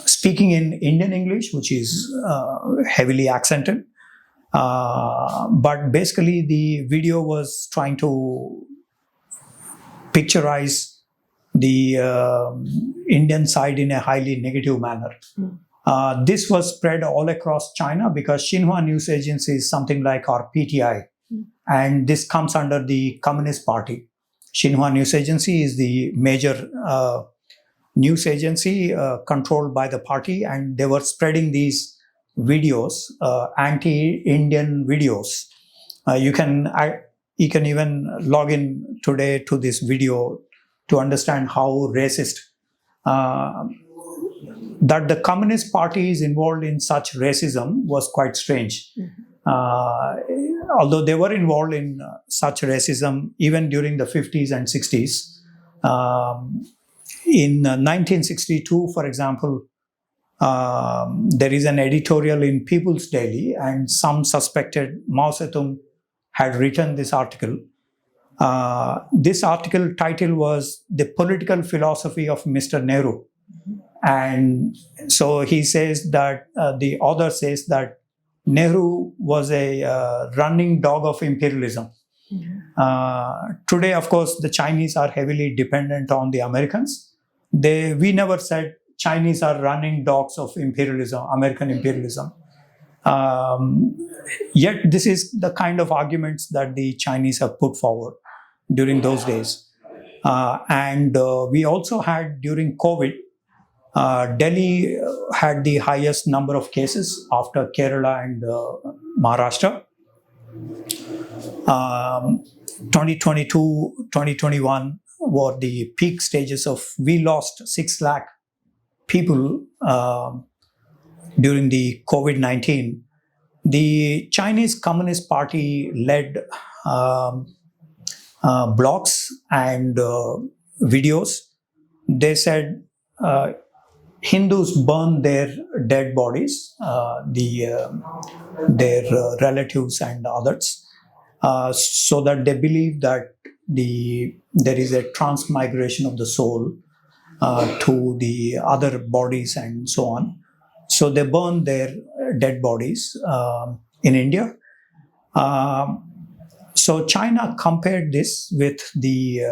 speaking in Indian English, which is heavily accented. But basically the video was trying to picturize the Indian side in a highly negative manner. This was spread all across China because Xinhua news agency is something like our PTI, and this comes under the Communist Party. Xinhua news agency is the major news agency controlled by the party, and they were spreading these videos, anti-Indian videos. You can even log in today to this video to understand how racist that the Communist Party is involved in such racism was quite strange. Although they were involved in such racism even during the 50s and 60s. In 1962, for example, there is an editorial in People's Daily, and some suspected Mao Zedong had written this article. This article title was "The Political Philosophy of Mr. Nehru." And so he says that, the author says that Nehru was a running dog of imperialism. Today, of course, the Chinese are heavily dependent on the Americans. We never said Chinese are running dogs of imperialism, American imperialism. Yet this is the kind of arguments that the Chinese have put forward during those days. And we also had during COVID, Delhi had the highest number of cases after Kerala and Maharashtra. 2022, 2021 were the peak stages of, we lost 6 lakh people during the COVID-19. The Chinese Communist Party led blogs and videos. They said Hindus burn their dead bodies, their relatives and others, so that they believe that there is a transmigration of the soul to the other bodies and so on. So they burn their dead bodies in India. So China compared this with the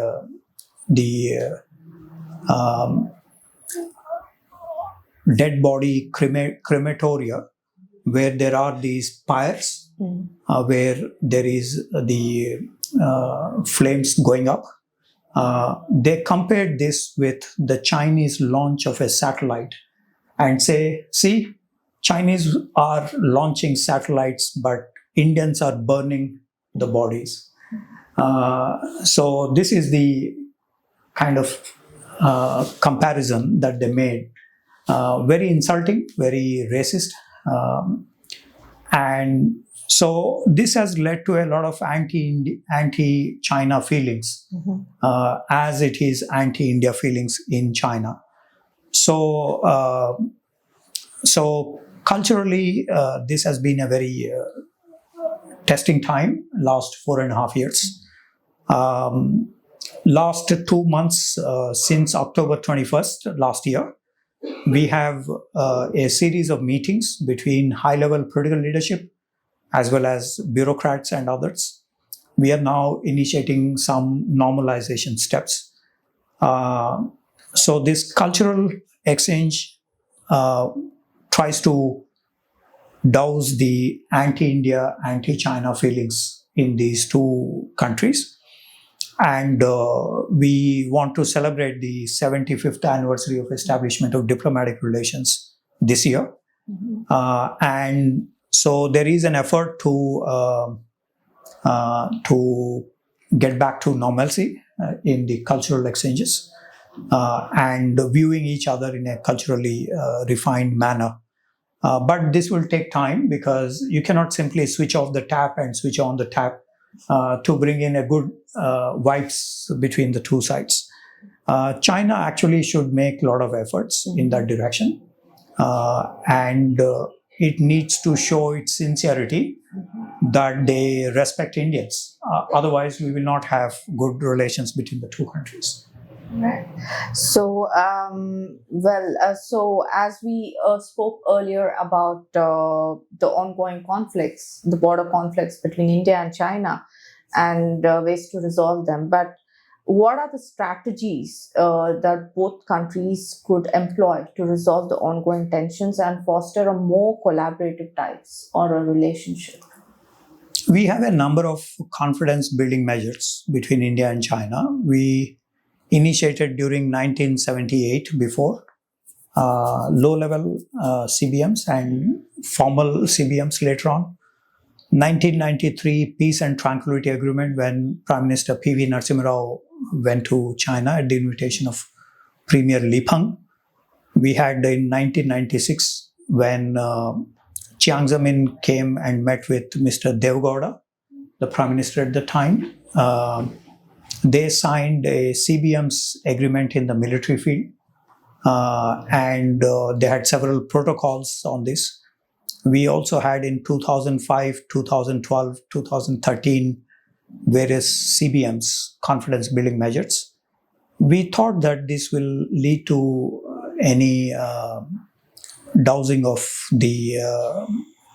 dead body crematoria, where there are these pyres, where there is the flames going up. They compared this with the Chinese launch of a satellite and say, see, Chinese are launching satellites, but Indians are burning the bodies. So this is the kind of comparison that they made. Very insulting, very racist. And so this has led to a lot of anti-China feelings, as it is anti-India feelings in China. So, culturally, this has been a very testing time, last 4.5 years. Last 2 months, since October 21st last year, we have a series of meetings between high-level political leadership as well as bureaucrats and others. We are now initiating some normalization steps. So this cultural exchange tries to douse the anti-India, anti-China feelings in these two countries. And we want to celebrate the 75th anniversary of establishment of diplomatic relations this year. And so there is an effort to get back to normalcy in the cultural exchanges and viewing each other in a culturally refined manner. But this will take time because you cannot simply switch off the tap and switch on the tap to bring in a good vibes between the two sides. China actually should make a lot of efforts in that direction, and it needs to show its sincerity that they respect Indians. Otherwise, we will not have good relations between the two countries. Right. So, so as we spoke earlier about the ongoing conflicts, the border conflicts between India and China, and ways to resolve them, but what are the strategies that both countries could employ to resolve the ongoing tensions and foster a more collaborative ties or a relationship? We have a number of confidence building measures between India and China. We initiated during 1978 before low-level CBMs and formal CBMs later on. 1993 Peace and Tranquility Agreement when Prime Minister P.V. Narasimha Rao went to China at the invitation of Premier Li Peng. We had in 1996 when Chiang Zemin came and met with Mr. Devgowda, the Prime Minister at the time. They signed a CBMS agreement in the military field, and they had several protocols on this. We also had in 2005, 2012, 2013 various CBMs, confidence building measures. We thought that this will lead to any dousing of the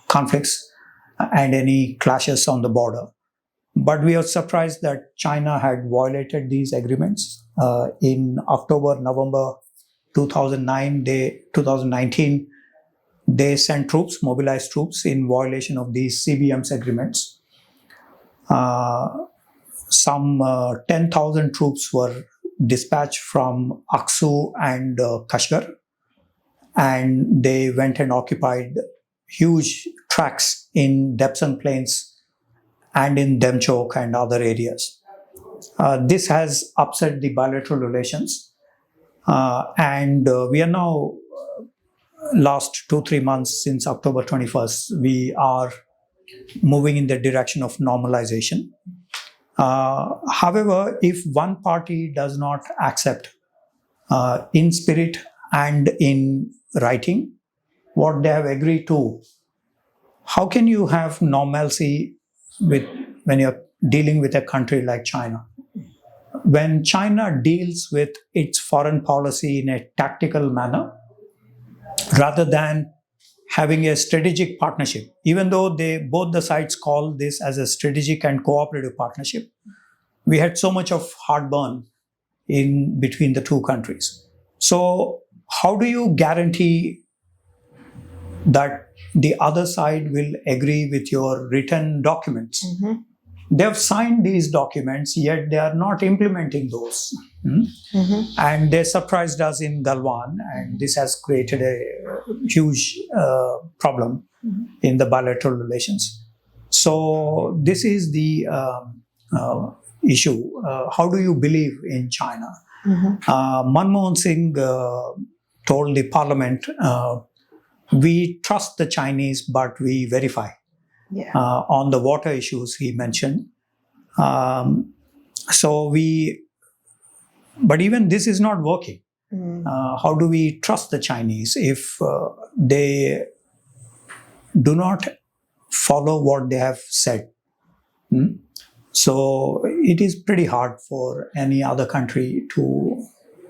conflicts and any clashes on the border. But we are surprised that China had violated these agreements. In October, November 2019, they sent troops, mobilized troops in violation of these CBMS agreements. Some 10,000 troops were dispatched from Aksu and Kashgar, and they went and occupied huge tracts in Depsan Plains and in Demchok and other areas. This has upset the bilateral relations, and we are now, last 2-3 months since October 21st, we are moving in the direction of normalization. However, if one party does not accept in spirit and in writing what they have agreed to, how can you have normalcy when you're dealing with a country like China? When China deals with its foreign policy in a tactical manner, rather than having a strategic partnership, even though both the sides call this as a strategic and cooperative partnership, we had so much of heartburn in between the two countries. So how do you guarantee that the other side will agree with your written documents? Mm-hmm. They have signed these documents, yet they are not implementing those. Mm-hmm. And they surprised us in Galwan, and this has created a huge problem in the bilateral relations. So this is the issue. How do you believe in China? Manmohan Singh told the parliament, we trust the Chinese, but we verify. Yeah. On the water issues he mentioned. But even this is not working. How do we trust the Chinese if they do not follow what they have said? Hmm? So it is pretty hard for any other country to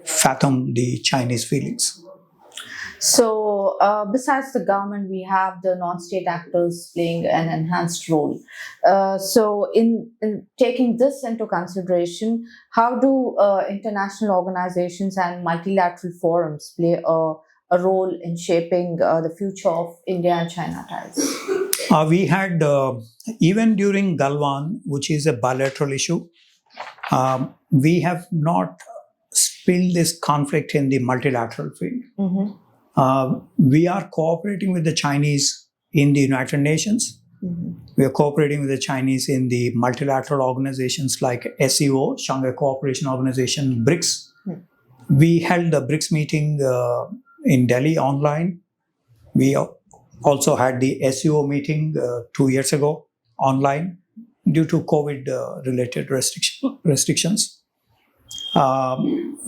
fathom the Chinese feelings. So, besides the government, we have the non-state actors playing an enhanced role. So, in taking this into consideration, how do international organizations and multilateral forums play a role in shaping the future of India and China ties? We had, even during Galwan, which is a bilateral issue, we have not spilled this conflict in the multilateral field. Mm-hmm. We are cooperating with the Chinese in the United Nations. Mm-hmm. We are cooperating with the Chinese in the multilateral organizations like SEO, Shanghai Cooperation Organization, BRICS. Mm-hmm. We held the BRICS meeting in Delhi online. We also had the SEO meeting 2 years ago online due to COVID-related restrictions.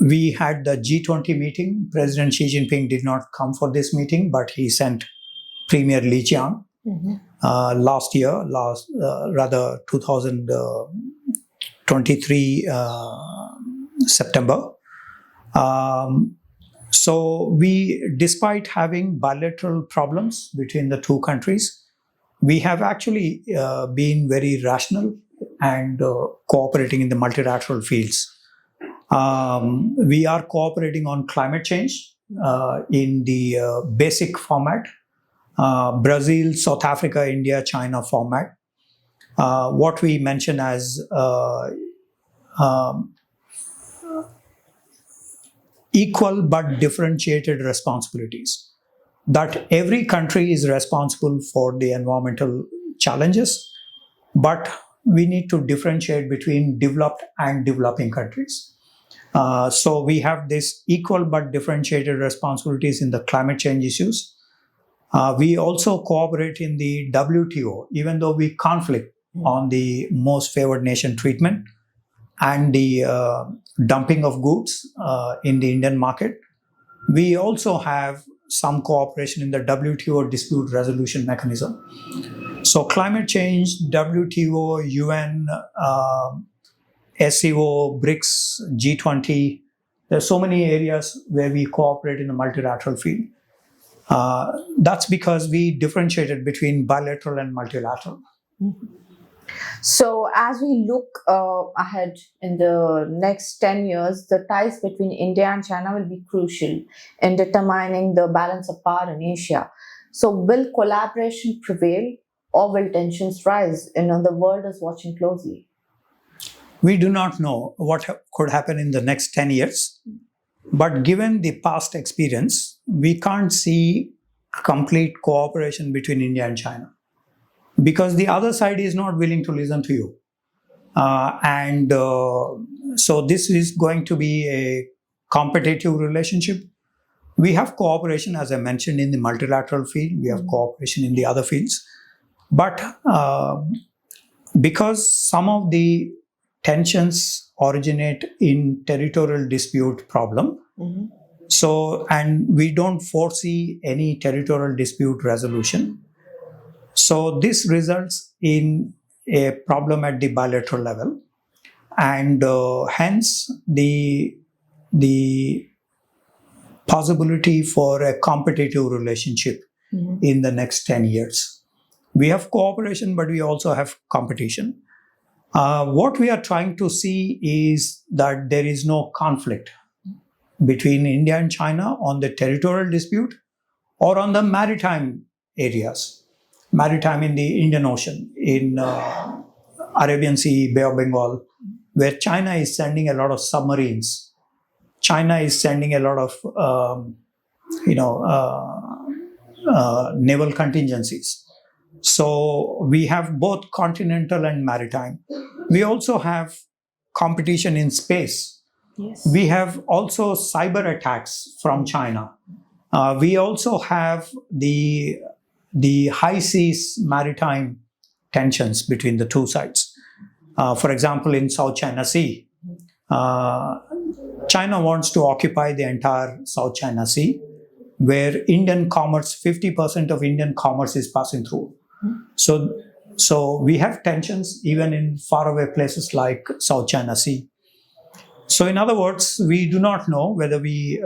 We had the G20 meeting. President Xi Jinping did not come for this meeting, but he sent Premier Li Qiang last year, 2023 September. So despite having bilateral problems between the two countries, we have actually been very rational and cooperating in the multilateral fields. We are cooperating on climate change in the basic format, Brazil, South Africa, India, China format. What we mention as equal but differentiated responsibilities. That every country is responsible for the environmental challenges, but we need to differentiate between developed and developing countries. So we have this equal but differentiated responsibilities in the climate change issues. We also cooperate in the WTO, even though we conflict on the most favored nation treatment and the dumping of goods in the Indian market. We also have some cooperation in the WTO dispute resolution mechanism. So climate change, WTO, UN, SEO, BRICS, G20, there are so many areas where we cooperate in the multilateral field. That's because we differentiated between bilateral and multilateral. So, as we look ahead in the next 10 years, the ties between India and China will be crucial in determining the balance of power in Asia. So, will collaboration prevail or will tensions rise? The world is watching closely. We do not know what could happen in the next 10 years, but given the past experience, we can't see complete cooperation between India and China because the other side is not willing to listen to you. So this is going to be a competitive relationship. We have cooperation, as I mentioned, in the multilateral field. We have cooperation in the other fields. But because some of the tensions originate in territorial dispute problem, and we don't foresee any territorial dispute resolution. So this results in a problem at the bilateral level, and hence the possibility for a competitive relationship in the next 10 years. We have cooperation, but we also have competition. What we are trying to see is that there is no conflict between India and China on the territorial dispute or on the maritime areas. Maritime in the Indian Ocean, in Arabian Sea, Bay of Bengal, where China is sending a lot of submarines. China is sending a lot of naval contingencies. So we have both continental and maritime. We also have competition in space. Yes. We have also cyber attacks from China. We also have the high seas maritime tensions between the two sides. For example, in South China Sea, China wants to occupy the entire South China Sea, where Indian commerce, 50% of Indian commerce is passing through. So So we have tensions even in faraway places like South China Sea. So in other words, we do not know whether we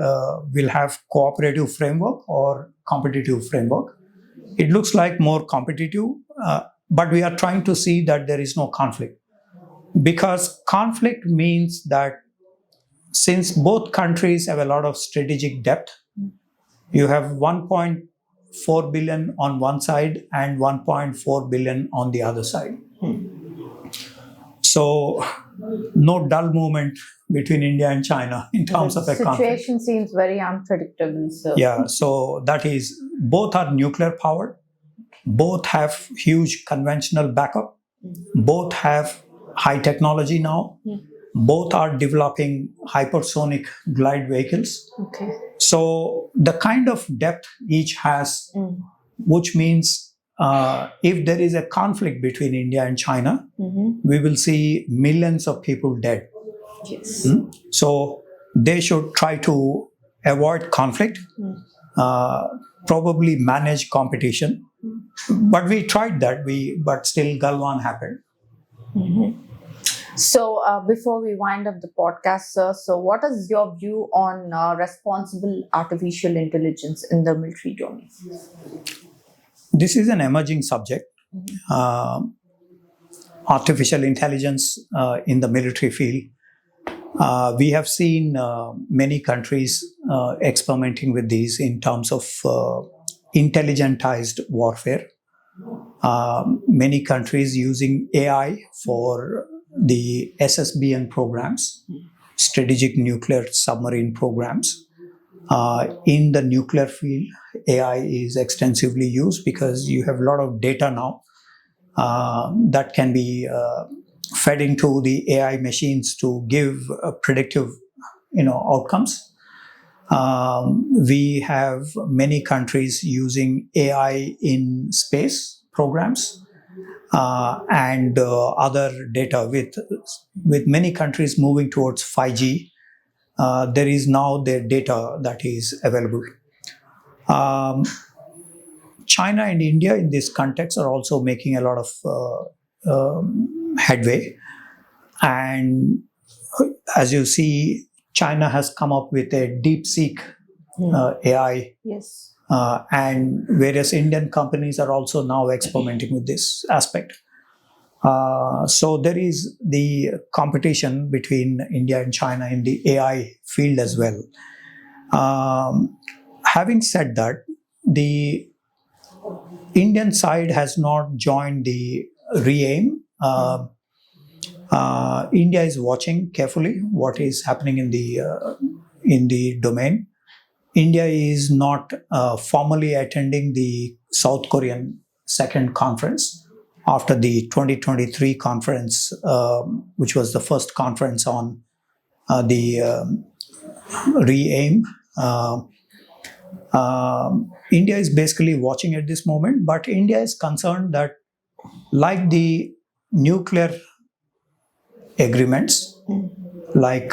will have cooperative framework or competitive framework. It looks like more competitive, but we are trying to see that there is no conflict. Because conflict means that since both countries have a lot of strategic depth, you have 1.4 billion on one side and 1.4 billion on the other side. So no dull movement between India and China in terms of a conflict. Situation seems very unpredictable, sir. Yeah, so that is, both are nuclear powered, both have huge conventional backup, both have high technology now, both are developing hypersonic glide vehicles. Okay. So the kind of depth each has, which means if there is a conflict between India and China, we will see millions of people dead. Yes. So they should try to avoid conflict, probably manage competition. But we tried that, but still Galwan happened. So before we wind up the podcast, sir, so what is your view on responsible artificial intelligence in the military domain? This is an emerging subject. Artificial intelligence in the military field. We have seen many countries experimenting with these in terms of intelligentized warfare. Many countries using AI for the SSBN programs, strategic nuclear submarine programs. In the nuclear field, AI is extensively used because you have a lot of data now that can be fed into the AI machines to give predictive, outcomes. We have many countries using AI in space programs and other data. With many countries moving towards 5G, there is now their data that is available. China and India in this context are also making a lot of headway. And as you see, China has come up with a DeepSeek AI. Yes. And various Indian companies are also now experimenting with this aspect. So there is the competition between India and China in the AI field as well. Having said that, the Indian side has not joined the re-aim. India is watching carefully what is happening in the domain. India is not formally attending the South Korean second conference after the 2023 conference, which was the first conference on the re-aim. India is basically watching at this moment, but India is concerned that, like the nuclear agreements, like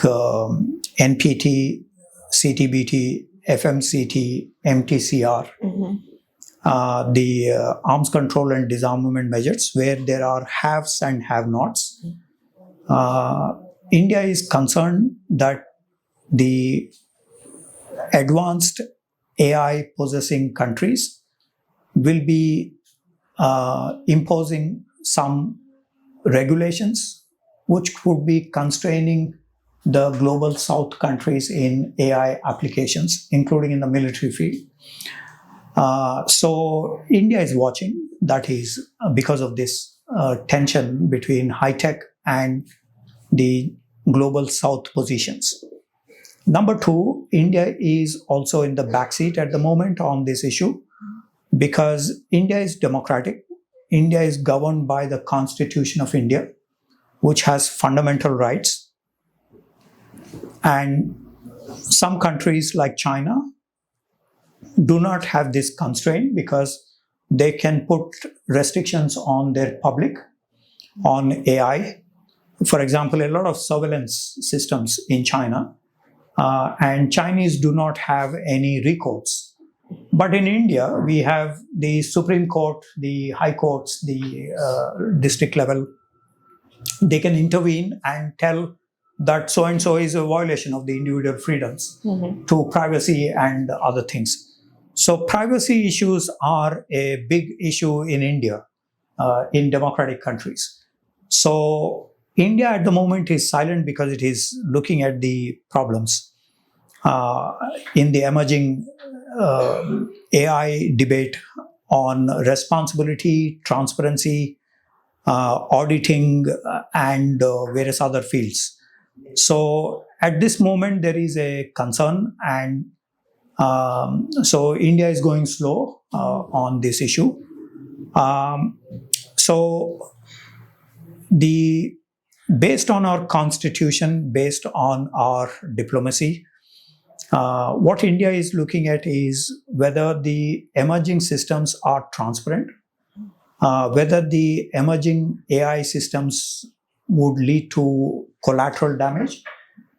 NPT, CTBT, FMCT, MTCR, the arms control and disarmament measures, where there are haves and have-nots. India is concerned that the advanced AI possessing countries will be imposing some regulations which could be constraining the global South countries in AI applications, including in the military field. So India is watching. That is because of this tension between high tech and the global South positions. Number two, India is also in the backseat at the moment on this issue because India is democratic. India is governed by the Constitution of India, which has fundamental rights. And some countries like China do not have this constraint because they can put restrictions on their public, on AI. For example, a lot of surveillance systems in China, and Chinese do not have any recourse But in India, we have the Supreme Court, the High Courts, the district level. They can intervene and tell that so and so is a violation of the individual freedoms to privacy and other things. So privacy issues are a big issue in India, in democratic countries. So India at the moment is silent because it is looking at the problems in the emerging AI debate on responsibility, transparency, auditing, and various other fields. So at this moment, there is a concern, and so India is going slow on this issue. So the based on our constitution, based on our diplomacy, what India is looking at is whether the emerging systems are transparent, whether the emerging AI systems would lead to collateral damage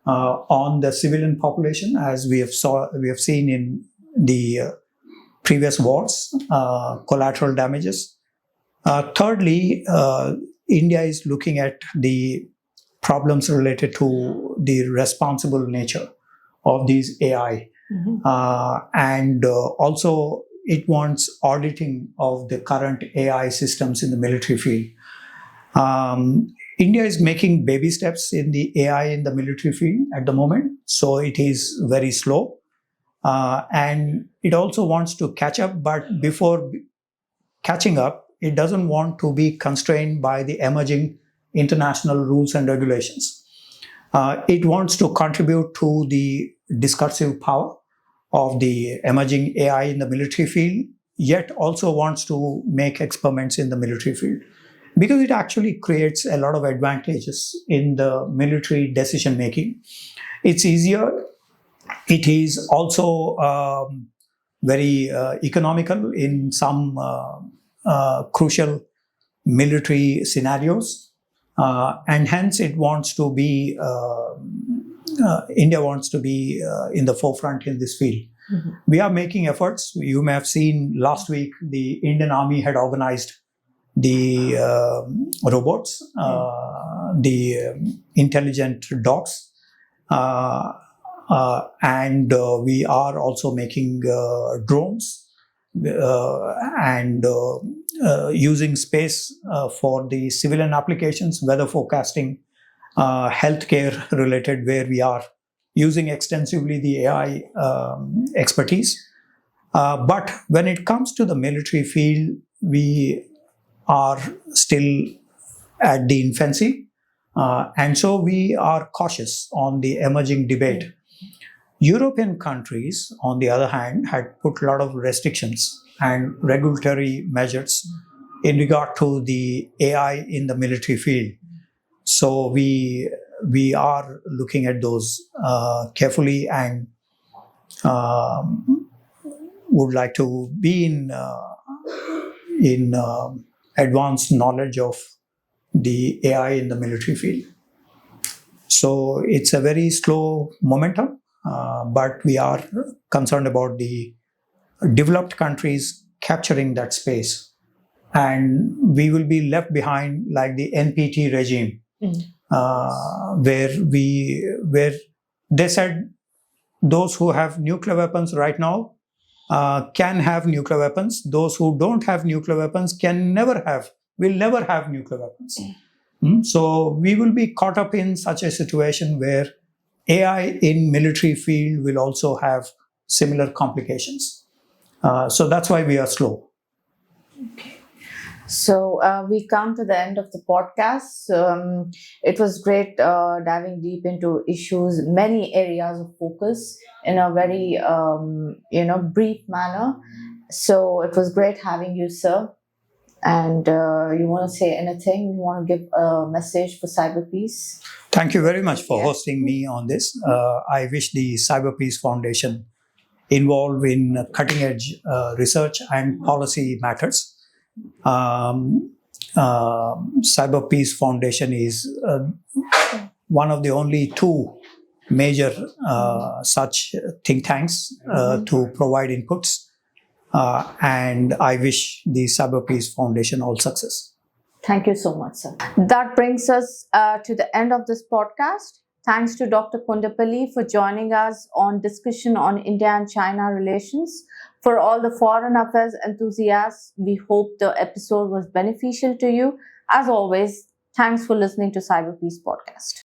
on the civilian population, as we have seen in the previous wars, collateral damages. Thirdly, India is looking at the problems related to the responsible nature of these AI, and also it wants auditing of the current AI systems in the military field. India is making baby steps in the AI in the military field at the moment, so it is very slow. And it also wants to catch up, but before catching up, it doesn't want to be constrained by the emerging international rules and regulations. It wants to contribute to the discursive power of the emerging AI in the military field, yet also wants to make experiments in the military field, because it actually creates a lot of advantages in the military decision making. It's easier. It is also very economical in some crucial military scenarios, and hence it wants to be India wants to be in the forefront in this field. We are making efforts. You may have seen last week the Indian Army had organized the robots, the intelligent dogs, and we are also making drones and using space for the civilian applications, weather forecasting, healthcare related, where we are using extensively the AI expertise. But when it comes to the military field, we are still at the infancy. And so we are cautious on the emerging debate. European countries, on the other hand, had put a lot of restrictions and regulatory measures in regard to the AI in the military field. So we are looking at those carefully, and would like to be in advanced knowledge of the AI in the military field. So it's a very slow momentum, but we are concerned about the developed countries capturing that space, and we will be left behind like the NPT regime, where they said those who have nuclear weapons right now can have nuclear weapons. Those who don't have nuclear weapons will never have nuclear weapons. So we will be caught up in such a situation where AI in military field will also have similar complications. So that's why we are slow. Okay. So we come to the end of the podcast. It was great diving deep into issues, many areas of focus in a very brief manner. So it was great having you, sir. And you want to say anything? You want to give a message for CyberPeace? Thank you very much for hosting me on this. I wish the CyberPeace Foundation involved in cutting edge research and policy matters. CyberPeace Foundation is one of the only two major such think tanks to provide inputs and I wish the CyberPeace Foundation all success. Thank you so much, sir. That brings us to the end of this podcast. Thanks to Dr. Kondapalli for joining us on discussion on India and China relations. For all the foreign affairs enthusiasts, we hope the episode was beneficial to you. As always, thanks for listening to CyberPeace Podcast.